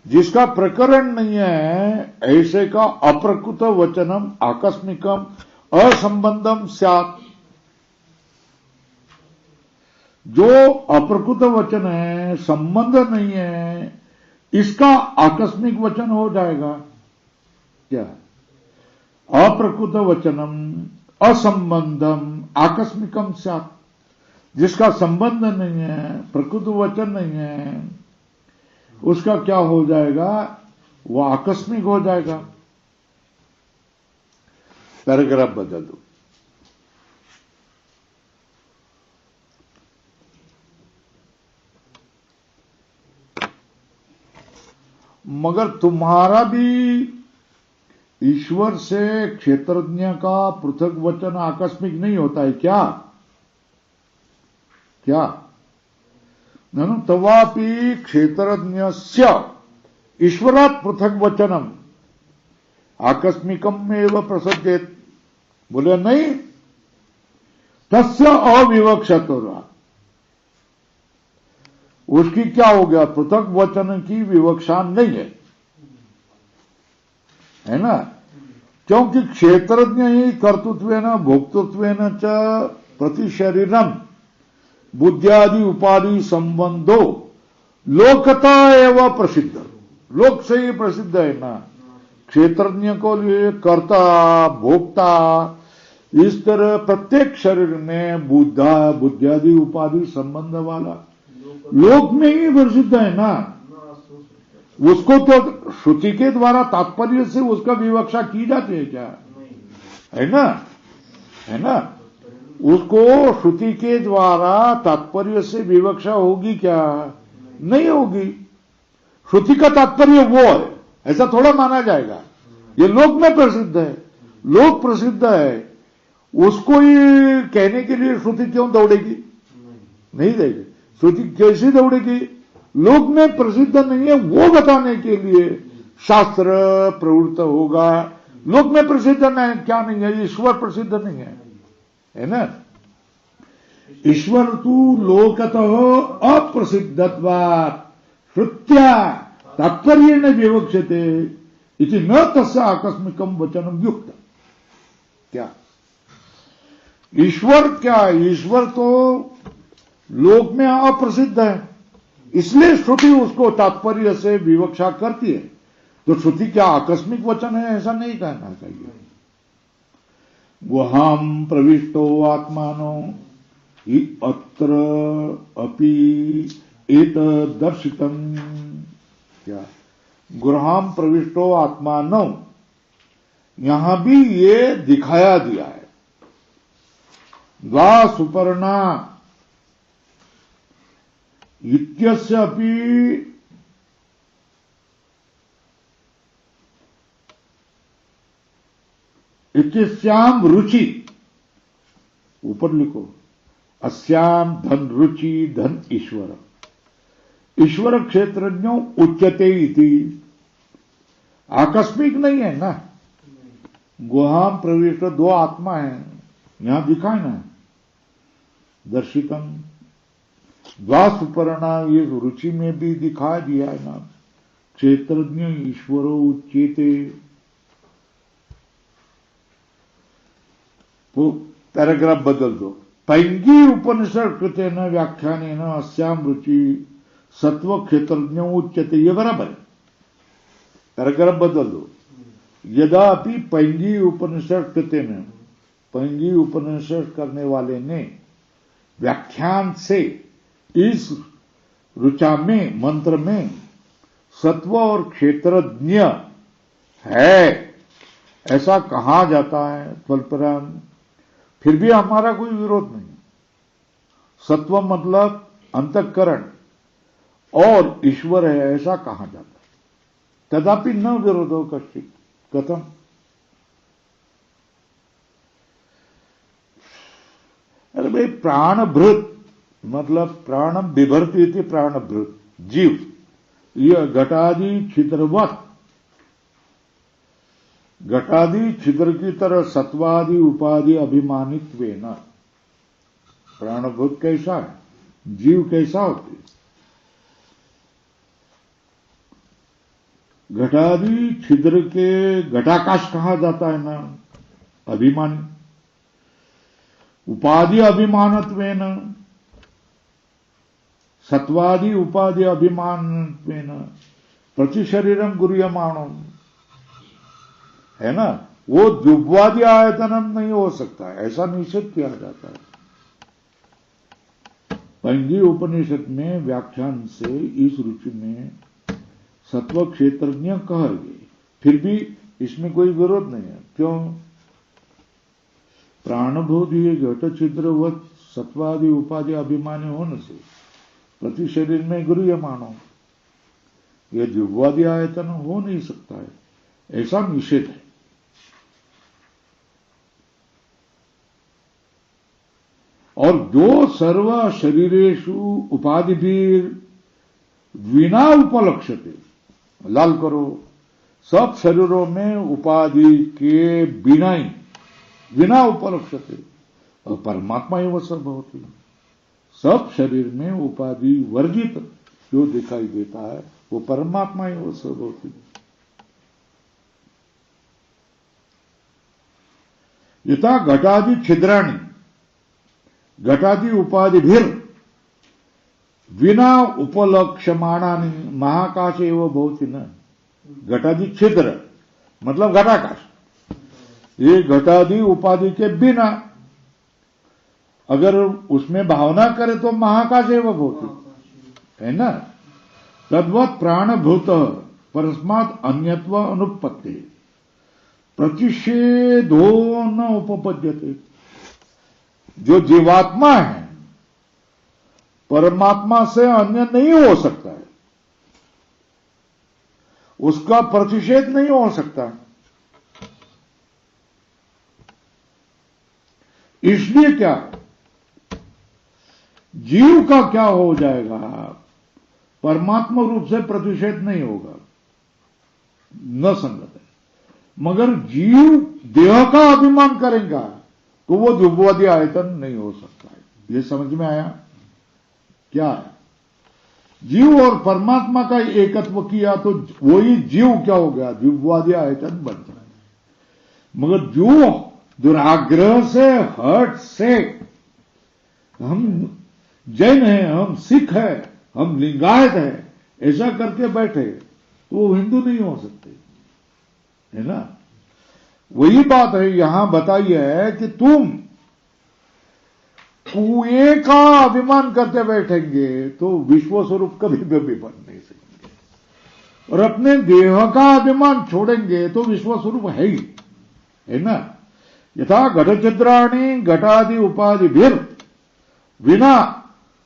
जिसका प्रकरण नहीं है ऐसे का अप्रकृत वचनम आकस्मिकम असंबंधम स्यात्। जो अप्रकृत वचन है, संबंध नहीं है, इसका आकस्मिक वचन हो जाएगा। क्या? अप्रकृत वचनम असंबंधम आकस्मिकम स्यात्, जिसका संबंध नहीं है, प्रकृत वचन नहीं है, उसका क्या हो जाएगा? वो आकस्मिक हो जाएगा। पैराग्राफ बदल दो। मगर तुम्हारा भी ईश्वर से क्षेत्रज्ञ का पृथक वचन आकस्मिक नहीं होता है क्या? क्या? ननु तवापि क्षेत्रज्ञस्य ईश्वरात् पृथक वचनम आकस्मिकम एव प्रसज्जेत। बोले नहीं, तस्य अविवक्षितः, उसकी क्या हो गया? पृथक वचन की विवक्षा नहीं है ना? क्योंकि क्षेत्रज्ञ ही कर्तृत्वेन भोक्तृत्वेन च प्रति शरीरम बुद्ध्यादि उपाधि संबंधो लोकता एवं प्रसिद्ध। लोक से ही प्रसिद्ध है ना। क्षेत्रज्ञ को लिए कर्ता भोक्ता, इस तरह प्रत्येक शरीर में बुद्ध्यादि उपाधि संबंध वाला लोक में ही प्रसिद्ध है ना। उसको तो श्रुति के द्वारा तात्पर्य से उसका विवक्षा की जाती है क्या? है ना? है ना? उसको श्रुति के द्वारा तात्पर्य से विवक्षा होगी क्या? नहीं होगी। श्रुति का तात्पर्य वो है, ऐसा थोड़ा माना जाएगा। ये लोक में प्रसिद्ध है, लोक प्रसिद्ध है, उसको ही कहने के लिए श्रुति क्यों दौड़ेगी? नहीं देगी। श्रुति कैसी दौड़ेगी? लोक में प्रसिद्ध नहीं है वो बताने के लिए शास्त्र प्रवृत्त होगा। लोक में प्रसिद्ध नहीं, क्या नहीं है? ईश्वर प्रसिद्ध नहीं है ना? ईश्वर तू लोकतः अप्रसिद्धत्वात् श्रुत्या तात्पर्य न विवक्षते इति न तस्य आकस्मिकम वचनम युक्त। क्या? ईश्वर क्या? ईश्वर तो लोक में अप्रसिद्ध है, इसलिए श्रुति उसको तात्पर्य से विवक्षा करती है। तो श्रुति क्या आकस्मिक वचन है? ऐसा नहीं कहना चाहिए। गुहाम प्रविष्टो आत्मानो हि अत्र अपि एतद् दर्शितम्। क्या? गुहाम प्रविष्टो आत्मानो, यहां भी ये दिखाया दिया है। द्वा सुपर्णा इत्यस्य अपि इत्यस्याम रुचि, ऊपर लिखो, अस्याम धन रुचि धन ईश्वर, ईश्वर क्षेत्रज्ञों उच्यते इति। आकस्मिक नहीं है ना, गुहाम प्रविष्ट दो आत्मा है, यहां दिखाए ना, दर्शितम द्वासुपर्णा, ये रुचि में भी दिखा दिया है ना, क्षेत्रज्ञ ईश्वरो उच्यते। पैराग्राफ बदल दो, पैंगी उपनिषद कृते न व्याख्यान न अस्याम रुचि सत्व क्षेत्रज्ञ उच्यते, ये बराबर है। पैराग्राफ बदल दो, यद्यपि पैंगी उपनिषद कृते न, पैंगी उपनिषद करने वाले ने व्याख्यान से इस ऋचा में, मंत्र में सत्व और क्षेत्रज्ञ है ऐसा कहा जाता है त्वल्पराम, फिर भी हमारा कोई विरोध नहीं। सत्व मतलब अंतःकरण और ईश्वर है ऐसा कहा जाता है, तथापि न विरोधो कश्चित। कथम? अरे भाई, प्राणभृत मतलब प्राणम बिभर्ति थी, प्राणभृत जीव, यह घटादि छिद्रवत, घटादि छिद्र की तरह सत्वादि उपाधि अभिमानित्वेन। प्राणभूत कैसा है, जीव कैसा होते, घटादि छिद्र के घटाकाश कहा जाता है ना, अभिमानी, उपाधि अभिमानत्वेन, सत्वादि उपाधि अभिमानत्वेन प्रति शरीरम गुह्यमाणो, है ना, वो द्विवादी आयतनम नहीं हो सकता है, ऐसा निषेध किया जाता है। पैंगी उपनिषद में व्याख्यान से इस रुचि में सत्व क्षेत्रज्ञ कह गए, फिर भी इसमें कोई विरोध नहीं है। क्यों? प्राणभूति घट छिद्रवत सत्वादि उपाधि अभिमानी होने से प्रति शरीर में गुह्यमाणो, यह द्विवादी आयतन हो नहीं सकता है, ऐसा निषेध है। और जो सर्व शरीरेषु उपाधिभिर विना उपलक्ष्यते, लाल करो, सब शरीरों में उपाधि के बिना ही, विना उपलक्ष्यते, और परमात्मा ही वह सब होती है। सब शरीर में उपाधि वर्जित जो दिखाई देता है वो परमात्मा ही वो सब होती है। यथा घटादि छिद्राणि घटादि उपाधिभिर विना उपलक्ष्यमाणानि महाकाश एवं भवति न। घटादि छिद्र मतलब घटाकाश, ये घटादि उपाधि के बिना अगर उसमें भावना करे तो महाकाश एवं भवति, है ना। तद्वत् प्राणभूत परस्मात् अन्यत्व अनुपत्ति प्रतिषेधो न उपपद्यते। जो जीवात्मा है परमात्मा से अन्य नहीं हो सकता है, उसका प्रतिषेध नहीं हो सकता। इसलिए क्या, जीव का क्या हो जाएगा, परमात्मा रूप से प्रतिषेध नहीं होगा, न संगत है। मगर जीव देह का अभिमान करेगा तो वो द्विवादी आयतन नहीं हो सकता है। ये समझ में आया क्या है? जीव और परमात्मा का एकत्व किया तो वही जीव क्या हो गया, द्विवादी आयतन बन जाए। मगर जो दुराग्रह से, हट से, हम जैन हैं, हम सिख हैं, हम लिंगायत हैं, ऐसा करके बैठे तो वो हिंदू नहीं हो सकते, है ना। वही बात है यहां बताई है कि तुम कुएं का अभिमान करते बैठेंगे तो विश्व स्वरूप कभी भी बन नहीं सकेंगे, और अपने देह का अभिमान छोड़ेंगे तो विश्व स्वरूप है ही, है ना। यथा घटचिद्राणि घटादि उपाधि विना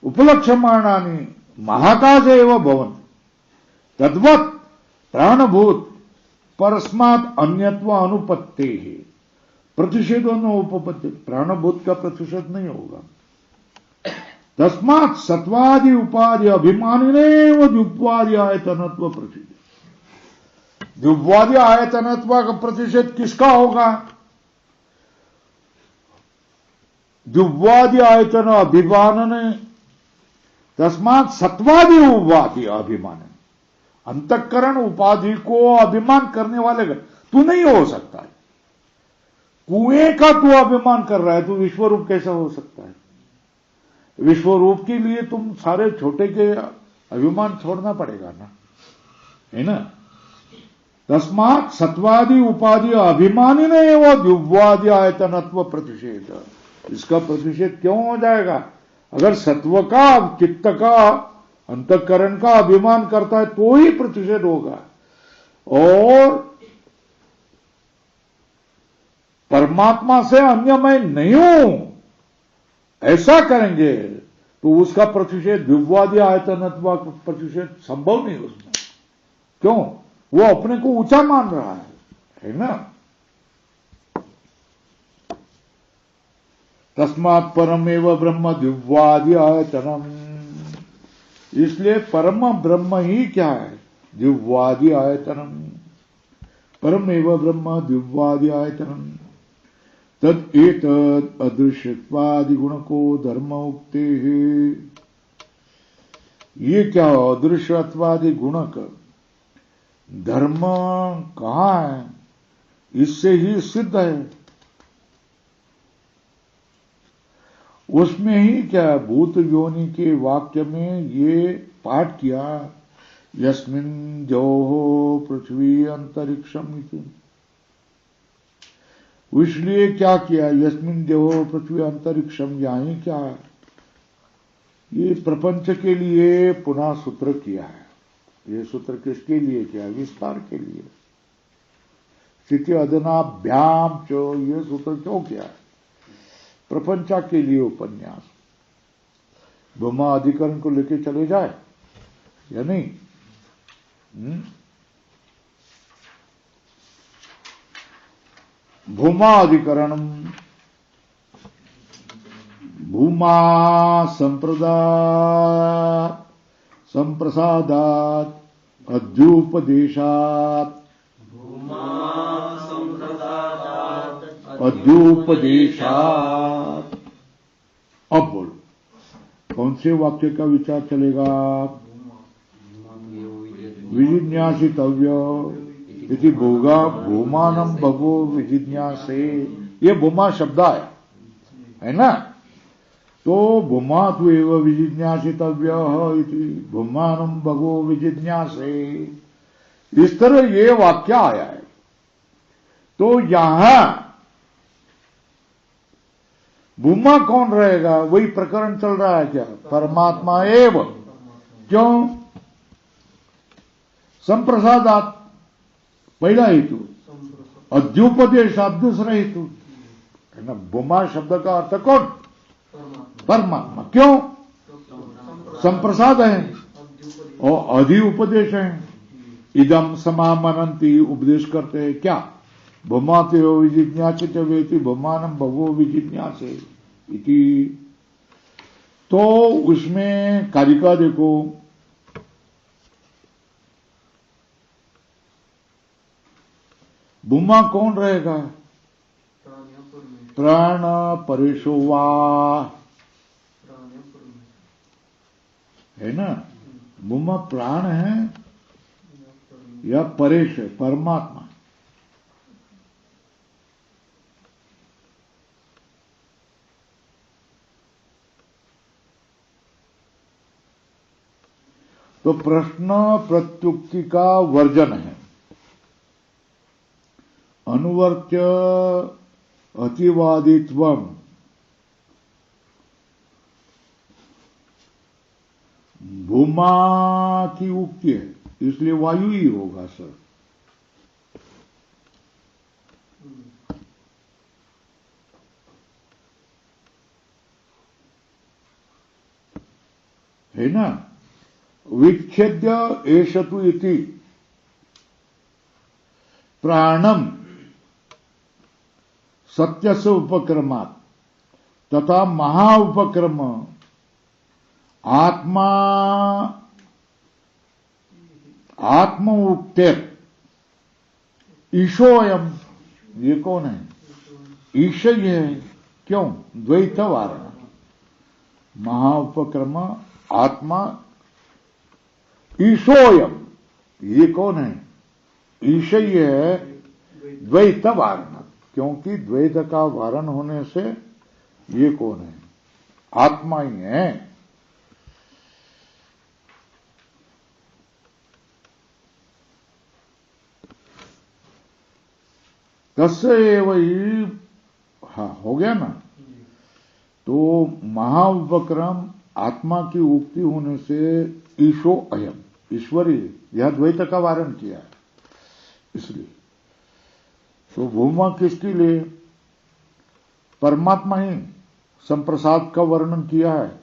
उपलक्ष्यमाणानि महाकाश एव भवन तद्वत् प्राणभूत परस्मात् अन्यत्व अनुपत्ते है प्रतिषेधो न उपपत्ति। प्राणभूत का प्रतिषेध नहीं होगा। तस्मात् सत्वादि उपाधि अभिमानिनेव द्युप्वादि आयतनत्व प्रतिषेध। द्युप्वादि आयतनत्व का प्रतिषेध किसका होगा? द्युप्वादि आयतन अभिमानन तस्मात् सत्वादि उपाधि अभिमान। अंतःकरण उपाधि को अभिमान करने वाले तू नहीं हो सकता है। कुएं का तू अभिमान कर रहा है तो विश्वरूप कैसा हो सकता है? विश्वरूप के लिए तुम सारे छोटे के अभिमान छोड़ना पड़ेगा ना, है ना। तस्मात् सत्वादि उपाधि अभिमानी ने एवं द्युव्वादि आयतनत्व प्रतिषेध। इसका प्रतिषेध क्यों हो जाएगा? अगर सत्व का चित्त का अंतःकरण का अभिमान करता है तो ही प्रतिषेध होगा। और परमात्मा से अन्य मैं नहीं हूं ऐसा करेंगे तो उसका प्रतिषेध द्युव्वादि आयतनत्व प्रतिषेध संभव नहीं उसमें। क्यों? वो अपने को ऊंचा मान रहा है ना। तस्मात् परमेव ब्रह्म द्युव्वादि आयतनम। इसलिए परम ब्रह्म ही क्या है? द्युव्वादि आयतनम। परमेव ब्रह्म द्युव्वादि आयतनम तद एतद अदृश्यत्वादि गुण को धर्म उक्ते है। ये क्या अदृश्यत्वादि गुणक धर्म कहां है? इससे ही सिद्ध है। उसमें ही क्या भूत योनि के वाक्य में ये पाठ किया यस्मिन् जोहो पृथ्वी अंतरिक्षम इति। इसलिए क्या किया? यस्मिन् देहो पृथ्वी अंतरिक्षम। यहां क्या है? ये प्रपंच के लिए पुनः सूत्र किया है। ये सूत्र किसके लिए किया? विस्तार के लिए। स्थिति अदनाभ्याम चो ये सूत्र क्यों किया है? प्रपंचा के लिए उपन्यास। ब्रह्मा अधिकरण को लेके चले जाए या नहीं? भूमा अधिकरणम भूमा संप्रसादात अध्युपदेशात अध्युपदेशात। अब बोलो कौन से वाक्य का विचार चलेगा? विजिज्ञासितव्य इति भोगा भूमानम भगो विजिज्ञासे। ये भूमा शब्द है ना। तो भूमा तु एव विजिज्ञासितव्य इति भूमानम भगो विजिज्ञासे। इस तरह ये वाक्य आया है। तो यहां भूमा कौन रहेगा? वही प्रकरण चल रहा है क्या? परमात्मा एव। क्यों? संप्रसादात पहला हेतु, अध्युपदेशात दूसरा हेतु है ना। भूमा शब्द का अर्थ कौन? परमात्मा। क्यों? संप्रसाद है और अधि उपदेश है। इदम समामनंती उपदेश करते हैं क्या? भूमाते हो विजिज्ञासित वेति भूमानम भगो विजिज्ञासे इति। तो उसमें कारिका देखो, भूमा कौन रहेगा? प्राण परेशो वा है ना। भूमा प्राण है या परेश है? परमात्मा। तो प्रश्न प्रत्युक्ति का वर्जन है। अनुवर्त्य अतिवादित्वम भूमा की उक्ति है, इसलिए वायु ही होगा सर। है ना। विच्छेद्य एषतु इति प्राणम सत्यस्य उपक्रमात् तथा महा उपक्रम आत्मा आत्म उक्तेर ईशोयम, ये कौन है? ईशय है। क्यों? द्वैत वारण। महा उपक्रम आत्मा ईशोयम, ये कौन है? ईशय है द्वैत वारण। क्योंकि द्वैत का वारण होने से ये कौन है? आत्मा ही है। तस्य एव ही, हाँ हो गया ना। तो महाउपक्रम आत्मा की उक्ति होने से ईशो अयम, ईश्वरी, यह द्वैत का वारण किया है। इसलिए तो भूमा किसके लिए? परमात्मा ही संप्रसाद का वर्णन किया है,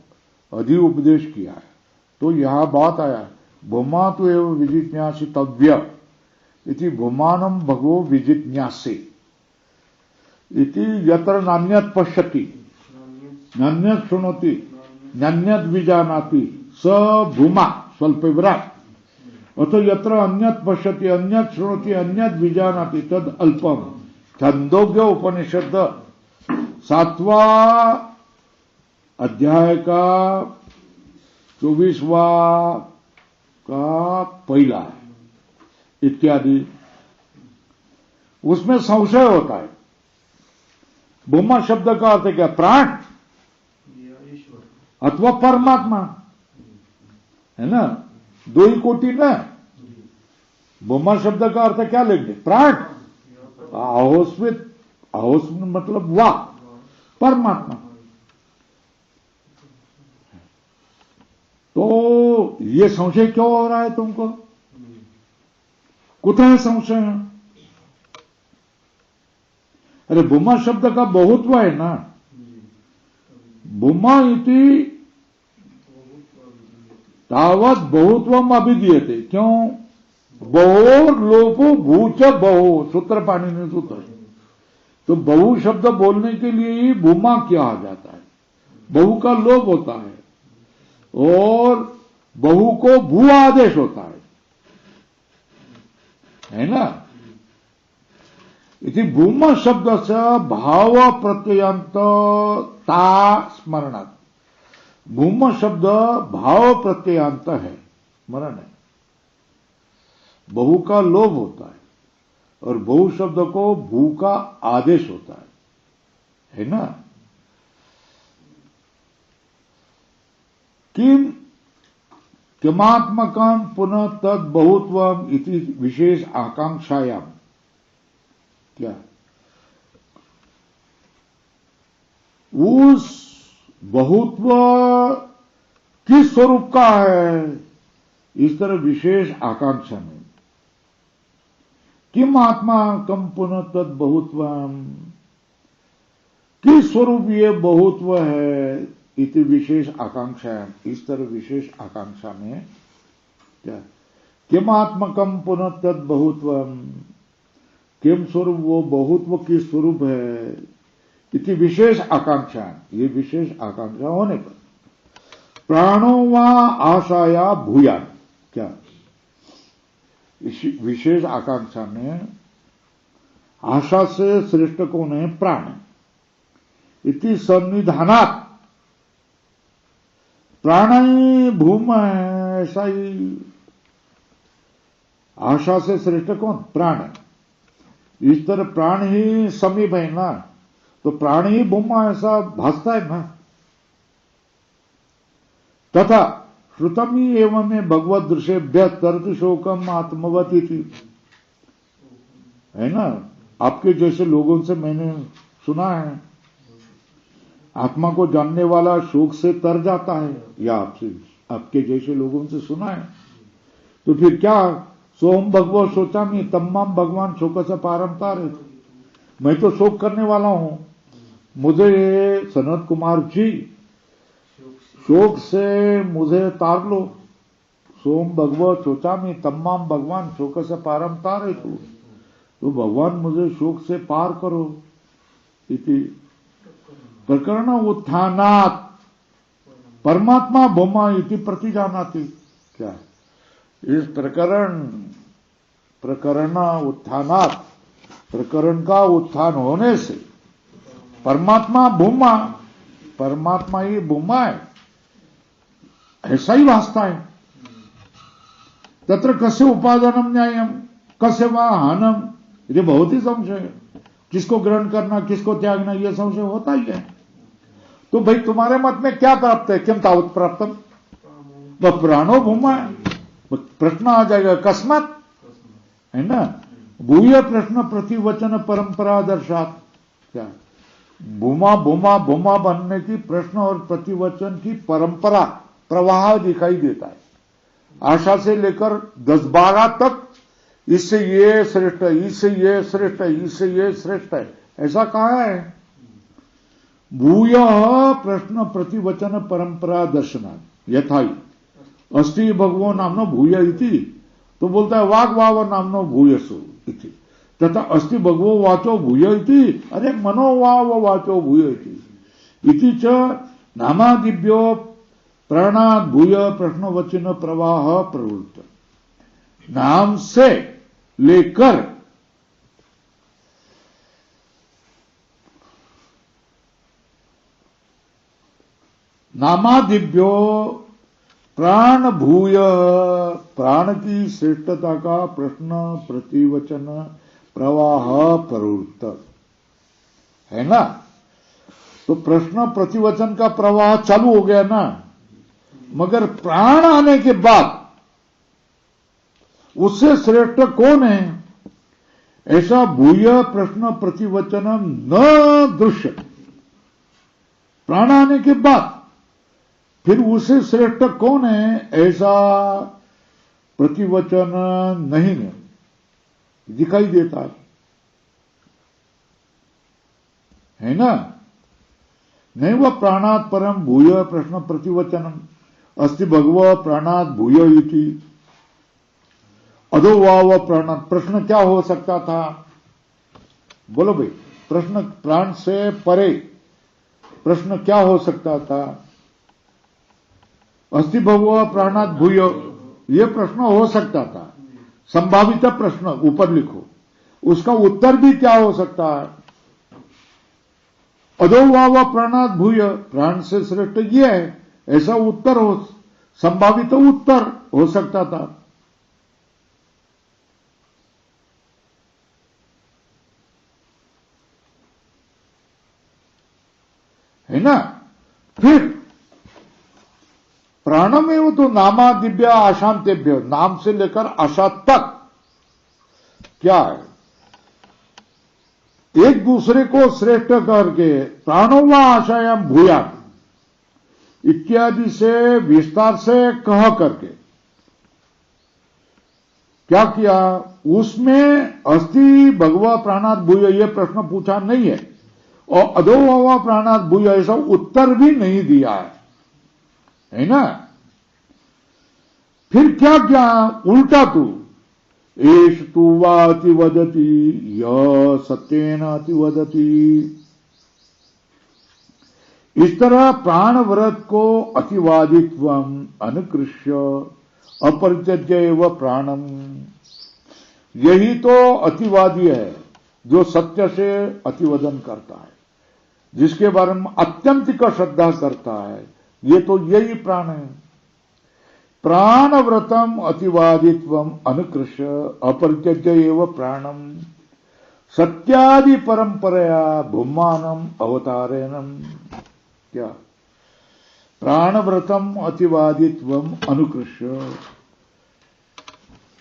अधि उपदेश किया है। तो यह बात आया, भूमा तो एवं विजिज्ञासितव्य इति भूमानम भगवो विजिज्ञासे इति यत्र नान्यत् पश्यति नान्यत् शृणोति नान्यत् विजानाति स भूमा स्वल्प विराट। अतो यत्र अन्यत् पश्यति अन्यत् शृणोति अन्यत् विजानाति तद अल्पम। छंदोग्य उपनिषद 7वां अध्याय का 24वां का पहला है इत्यादि। उसमें संशय होता है। भूमा शब्द का अर्थ क्या? प्राण अथवा परमात्मा, है ना? दो ही कोटि ना। भूमा शब्द का अर्थ क्या लेंगे? प्राण। अहोस्वित, अहोस मतलब वाह, परमात्मा। तो ये संशय क्यों हो रहा है तुमको? कुतः संशय? अरे भूमा शब्द का बहुत्व है ना। भूमा इति तावत बहुत्वम अभिधीयते। क्यों? बहुर लोपो भूच बहु, सूत्र पाणिनि सूत्र। तो बहु शब्द बोलने के लिए ही भूमा कहा जाता है। बहु का लोप होता है और बहु को भू आदेश होता है ना? इति भूम शब्द से भाव प्रत्ययंत ता स्मरणात्। भूम शब्द भाव प्रत्ययंत है, स्मरण है। बहु का लोभ होता है और बहु शब्द को भू का आदेश होता है ना? किम किमात्मकम पुनः तद बहुत्वम इति विशेष आकांक्षायाम। क्या? उस बहुत्व किस स्वरूप का है, इस तरह विशेष आकांक्षा में। किम आत्मा कम पुनः तद बहुत्वम, किस स्वरूप ये बहुत्व है, इति विशेष आकांक्षा, इस तरह विशेष आकांक्षा में क्या? किम आत्मकम पुनः तद बहुत्वम, किम स्वरूप वो बहुत्व किस स्वरूप है, इति विशेष आकांक्षा। ये विशेष आकांक्षा होने पर प्राणो व आशाया भूयान। क्या? इस विशेष आकांक्षा में आशा से श्रेष्ठ कौन है? प्राण। इति सन्निधानात्, प्राण ही भूम है, ऐसा ही आशा से श्रेष्ठ कौन? प्राण है। इस तरह प्राण ही समीप है ना, तो प्राण ही भूमा ऐसा भासता है ना। तथा श्रुतम ही एवं में भगवत दृश्यभ्य तर्क शोकम आत्मवती थी, है ना? आपके जैसे लोगों से मैंने सुना है, आत्मा को जानने वाला शोक से तर जाता है, या आपसे आपके जैसे लोगों से सुना है। तो फिर क्या? सोम भगवो शोचामी तम्माम भगवान शोक से पारमतार है। मैं तो शोक करने वाला हूं, मुझे सनत कुमार जी शोक से मुझे तार लो, सोम भगवत शोचामी तम्माम भगवान शोक से पारम तारे तो भगवान मुझे शोक से पार करो। इति प्रकरण उत्थानात् परमात्मा भूमा इति प्रतिजानाति। क्या है इस प्रकरण उत्थानात्, प्रकरण का उत्थान होने से परमात्मा भूमा, परमात्मा ही भूमा है, ऐसा ही वास्ता है। तत्र कस्य उपादानम न्यायम कस्य वा हानम, ये बहुत ही संशय है। किसको ग्रहण करना किसको त्यागना यह संशय होता ही है। तो भाई तुम्हारे मत में क्या प्राप्त है? किम तावत प्राप्तम, वह प्राणो भूमा है। प्रश्न आ जाएगा अकस्मात, है ना। भूय प्रश्न प्रतिवचन परंपरा दर्शात। क्या भूमा भूमा भूमा बनने की प्रश्न और प्रतिवचन की परंपरा प्रवाह दिखाई देता है। आशा से लेकर 10-12 तक इससे ये श्रेष्ठ है, इससे ये श्रेष्ठ है, इससे ये श्रेष्ठ है, ऐसा कहा है। भूय प्रश्न प्रतिवचन परंपरा दर्शना यथाई अस्ति भगवो नामनो भूय इति, तो बोलता है वाग वाव नामनो भूयसो इति तथा अस्ति भगवो वाचो भूय इति, अरे मनो वाव वाचो भूय इति च नामादिभ्यो प्राणाद भूय प्रश्नवचन प्रवाह प्रवृत्त। नाम से लेकर नामादिभ्यो प्राण भूय, प्राण की श्रेष्ठता का प्रश्न प्रतिवचन प्रवाह प्रवृत्त है ना। तो प्रश्न प्रतिवचन का प्रवाह चालू हो गया ना, मगर प्राण आने के बाद उससे श्रेष्ठ कौन है ऐसा भूय प्रश्न प्रतिवचन न दृश्य। प्राण आने के बाद फिर उससे श्रेष्ठ कौन है ऐसा प्रतिवचन नहीं दिखाई देता है ना। नहीं वह प्राणात परम भूय प्रश्न प्रतिवचनम अस्ति भगव प्राणात भूय इति अधो वाव प्राणात। प्रश्न क्या हो सकता था? बोलो भाई, प्रश्न प्राण से परे प्रश्न क्या हो सकता था? अस्ति भगव प्राणात भूय, यह प्रश्न हो सकता था। संभावित प्रश्न ऊपर लिखो, उसका उत्तर भी क्या हो सकता है? अधो वाव प्राणात भूय, प्राण से श्रेष्ठ यह है, ऐसा उत्तर हो, संभावित उत्तर हो सकता था। है ना। फिर प्राणमेव तो नामादिभ्य आशांतेभ्य, नाम से लेकर आशा तक क्या है? एक दूसरे को श्रेष्ठ करके प्राणो व आशायाम भूया इत्यादि से विस्तार से कह करके क्या किया? उसमें अस्ति भगवा प्राणात भूय यह प्रश्न पूछा नहीं है और अधो व प्राणात भूय ऐसा उत्तर भी नहीं दिया है ना। फिर क्या क्या उल्टा तू एष तु वा अतिवदति य सत्येन अतिवदति। इस तरह प्राण व्रत को अतिवादित्व अनुकृष्य अपरित्यज्य एव प्राणम, यही तो अतिवादी है जो सत्य से अतिवदन करता है, जिसके बारे में अत्यंतिक श्रद्धा करता है, ये तो यही प्राण है। प्राण व्रतम अतिवादित्व अनुकृष्य अपरित्यज्य एव प्राणम सत्यादि परंपरया भूमानम अवतारेणम। क्या? प्राण व्रतम अतिवादित्व अनुकृष्य,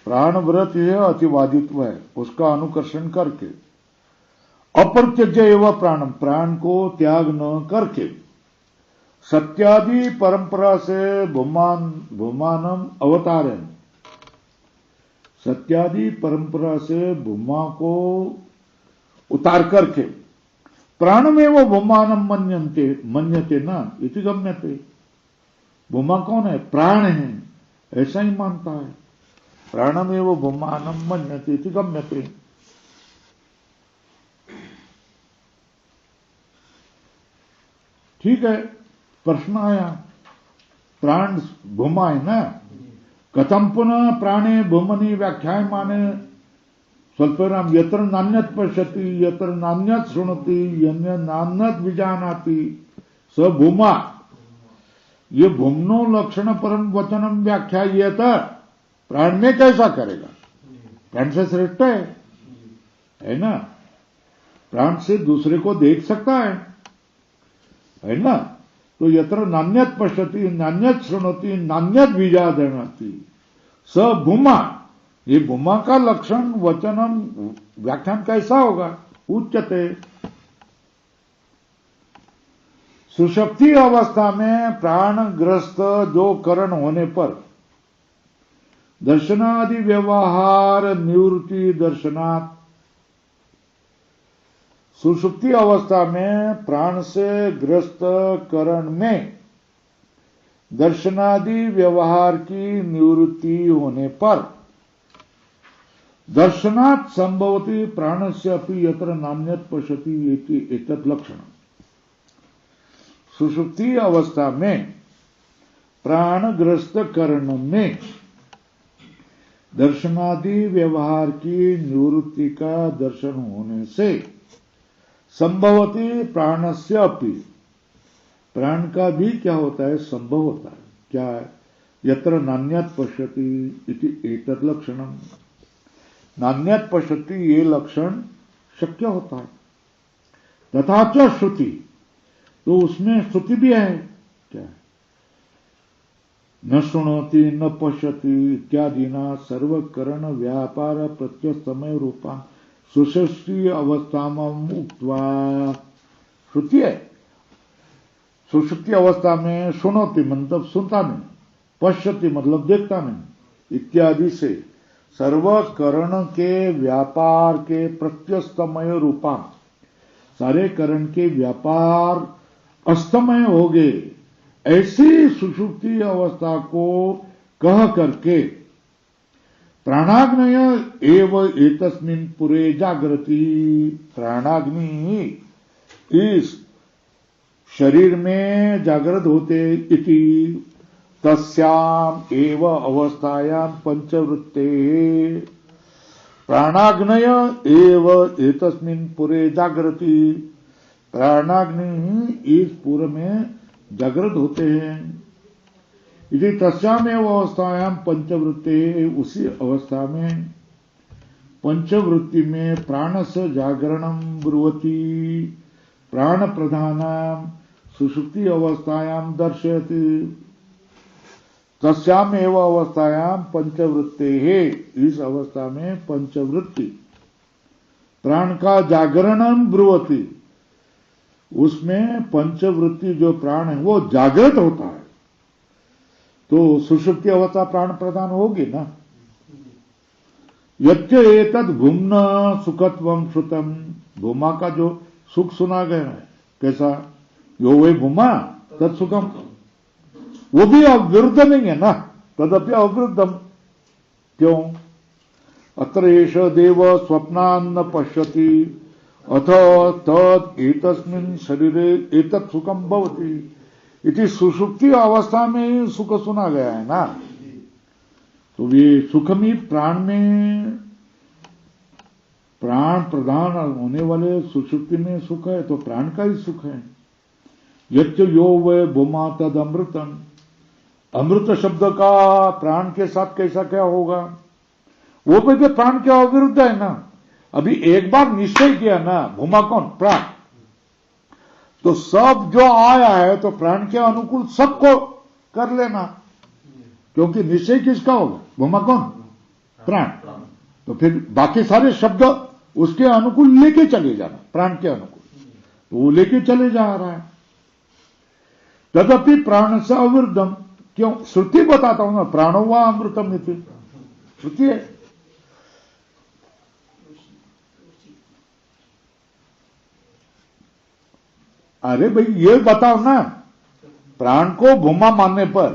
प्राण व्रत यह अतिवादित्व है, उसका अनुकर्षण करके अपरित्यज्य एवं प्राणम, प्राण को त्याग न करके सत्यादि परंपरा से भूमानम अवतारण, सत्यादि परंपरा से भूमा को उतार करके प्राणमेव भूमानम मन्यते न इति गम्यते। भूमा कौन है? प्राण है, ऐसा ही मानता है। प्राणमेव भूमानं मन्यते इति गम्यते। ठीक है, प्रश्न आया, प्राण भूमा है ना, कथम पुनः प्राणे भूमनि व्याख्यायमाने स्वल्पराम यत्र नान्यत् पश्यति यत्र नान्यत् शृणोति यत्र नान्यत् विजानाति स भूमा। ये भूमनो लक्षण परम वचनम व्याख्यायेत, प्राण में कैसा करेगा? प्राण से श्रेष्ठ है ना? प्राण से दूसरे को देख सकता है ना? तो यत्र नान्यत् पश्यति नान्यत् शृणोति नान्यत् विजानाति स भूमा। ये भूमा का लक्षण वचनम व्याख्यान कैसा होगा? उच्चते। सुषुप्ति अवस्था में प्राणग्रस्त जो करण होने पर दर्शनादि व्यवहार निवृत्ति दर्शनात्, सुषुप्ति अवस्था में प्राण से ग्रस्त करण में दर्शनादि व्यवहार की निवृत्ति होने पर दर्शनात् संभवति प्राणस्य अपि यत्र नान्यत् पश्यति इति एतत् लक्षणम्। सुषुप्ति अवस्था में प्राणग्रस्त कर्ण में दर्शनादि व्यवहार की निवृत्ति का दर्शन होने से संभवति प्राणस्य अपि, प्राण का भी क्या होता है? संभव होता है। क्या है? यत्र नान्यत् पश्यति इति एतत् लक्षणम्। नान्यत् पश्यति ये लक्षण शक्य होता है। तथा च श्रुति, तो उसमें श्रुति भी है। क्या है? न शृणोति न पश्यति इत्यादि न सर्वकरण व्यापार प्रत्यय समय रूपा सुषुप्ति अवस्था में उक्त्वा, श्रुति है। सुषुप्ति अवस्था में सुनोति मतलब सुनता नहीं, पश्यति मतलब देखता नहीं, इत्यादि से सर्वकरण के व्यापार के प्रत्यस्तमय रूपा, सारे करण के व्यापार अस्तमय हो गए, ऐसी सुषुप्ति अवस्था को कह करके प्राणाग्नय एव एतस्मिन् पुरे जागृति, प्राणाग्नि इस शरीर में जागृत होते इति तस्याम एव अवस्थायाम पंचवृत्ते, प्राणाग्नय एव एतस्मिन् पुरे जागृति, प्राणाग्नि इस पूर्व में जागृत होते हैं। इति तस्यामेव अवस्थायाम पंचवृत्ते, उसी अवस्था में पंचवृत्ति में प्राण से जागरणम ब्रुवति, प्राण प्रधानाम सुषुप्ति अवस्थायाम दर्शयति। तस्यामेव अवस्थायाम पंचवृत्ते है, इस अवस्था में पंचवृत्ति प्राण का जागरणम ब्रुवति, उसमें पंचवृत्ति जो प्राण है वो जागृत होता है। तो सुषुप्ति अवस्था प्राण प्रधान होगी ना। यच्च एतद् भूम्न सुखत्वं श्रुतम, भूमा का जो सुख सुना गया है कैसा? यो वै भूमा तत्सुखम, वो भी अविरुद्ध नहीं है ना, तदपि अविरुद्धम। क्यों? अत्र एष देव स्वप्नान्न पश्यति अथ तत् एतस्मिन् शरीरे एतत् सुखम भवति इति सुषुप्ति अवस्था में सुख सुना गया है ना। तो ये सुख भी प्राण में, प्राण प्रधान होने वाले सुषुप्ति में सुख है, तो प्राण का ही सुख है। यच्च यो वै भूमा तद अमृतम, अमृत शब्द का प्राण के साथ कैसा क्या होगा? वो भी प्राण के अविरुद्ध है ना। अभी एक बार निश्चय किया ना, भूमा कौन? प्राण। तो सब जो आया है तो प्राण के अनुकूल सबको कर लेना, क्योंकि निश्चय किसका होगा? भूमा कौन? प्राण। तो फिर बाकी सारे शब्द उसके अनुकूल लेके चले जाना, प्राण के अनुकूल, तो वो लेके चले जा रहा है। तदपि प्राण से अविरुद्धम। क्यों? श्रुति बताता हूं ना, प्राणो वा अमृतम इति, श्रुति है। अरे भाई ये बताओ ना, प्राण को भूमा मानने पर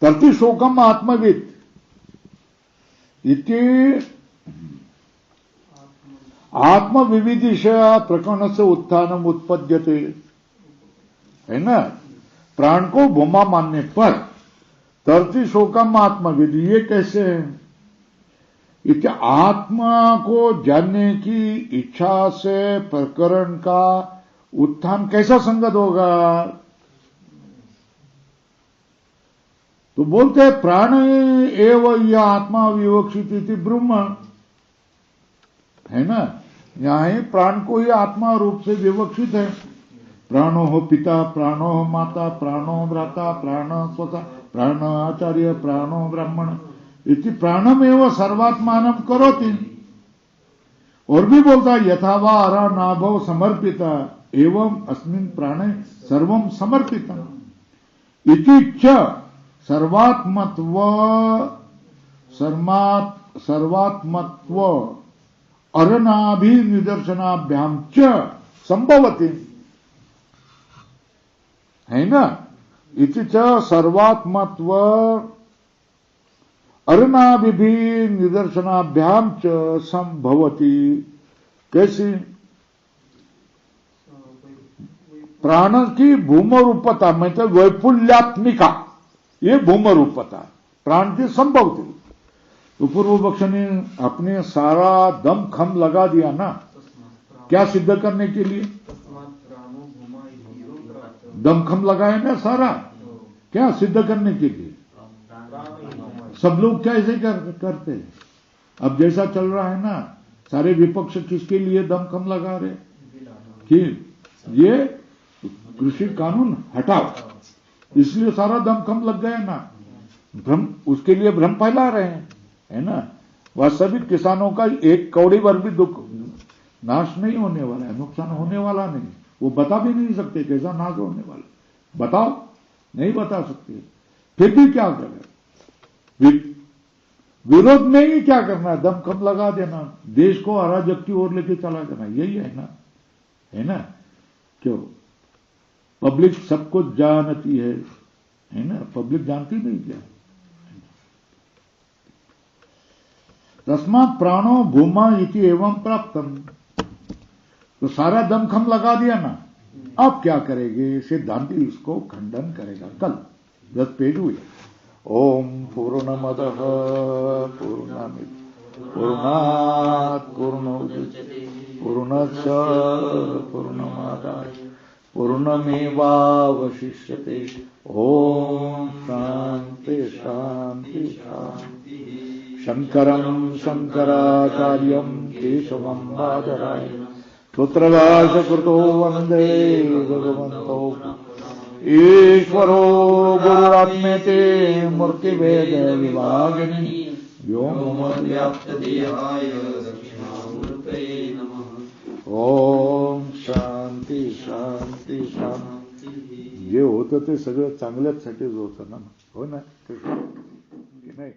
तरती शोकम आत्मविद इति आत्मविविदिशा प्रकरण से उत्थानम उत्पद्यते, है ना। प्राण को भूमा मानने पर तरती शोकम आत्मविद, ये कैसे है? इति आत्मा को जानने की इच्छा से प्रकरण का उत्थान कैसा संगत होगा? तो बोलते हैं प्राण एव यह आत्मा विवक्षित इति ब्रह्म, है ना। यहां ही प्राण को ही आत्मा रूप से विवक्षित है। प्राणो हो पिता, प्राणो हो माता, प्राणो भ्राता, प्राण स्वता, प्राण आचार्य, प्राणो ब्राह्मण इति प्राणमेव सर्वात्मानं करोति। और भी बोलता है यथा वा अरा नाभव समर्पिता एवं अस्मिन् प्राणे सर्वं समर्पितम् इति च सर्वात्मत्व अरनाभि निदर्शनाभ्याम च संभवति, है ना। इति च सर्वात्मत्व अरनाभि निदर्शनाभ्याम च संभवति। कैसी? प्राण की भूम रूपता मतलब वैपुल्यात्मिका, ये भूम रूपता प्राण की संभव थी। तो पूर्व पक्ष ने अपने सारा दम खम लगा दिया ना, क्या सिद्ध करने के लिए? दमखम लगाए ना सारा, क्या सिद्ध करने के लिए? सब लोग क्या ऐसे करते हैं? अब जैसा चल रहा है ना, सारे विपक्ष किसके लिए दमखम लगा रहे कि ये कृषि कानून हटाओ, इसलिए सारा दमखम लग गया ना। भ्रम, उसके लिए भ्रम फैला रहे हैं, है ना। वास्तविक किसानों का एक कौड़ी भर भी दुख नाश नहीं होने वाला है, नुकसान होने वाला नहीं। वो बता भी नहीं सकते कैसा नाश होने वाला, बताओ, नहीं बता सकते। फिर भी क्या करें? विरोध में ही क्या करना है? दमखम लगा देना, देश को अराजक की ओर लेके चला जाना, यही है ना, है ना। क्यों? पब्लिक सब कुछ जानती है ना। पब्लिक जानती नहीं क्या? तस्मात् प्राणो भूमा इति एवं प्राप्तम। तो सारा दमखम लगा दिया ना, अब क्या करेंगे? सिद्धांति इसको खंडन करेगा कल 10 पेज हुए। ओम पूर्णमदः पूर्णमिदं पूर्णात् पूर्णोदच्यते पूर्णस्य पूर्णमादाय पूर्णमेवावशिष्यते। ओम शांति शांति शांति। शंकरं शंकराचार्यं केशवं बादरायणं सूत्रभाष्यकृतो वन्दे भगवन्तो ईश्वरो गुरुरात्मेति मूर्तिभेद विभागिनी व्योमव्याप्तदेहाय दक्षिणामूर्तये नमः। ओम शांती शांती शांती। जे होतं ते सगळं चांगल्याचसाठीच होतं ना, हो ना? नाही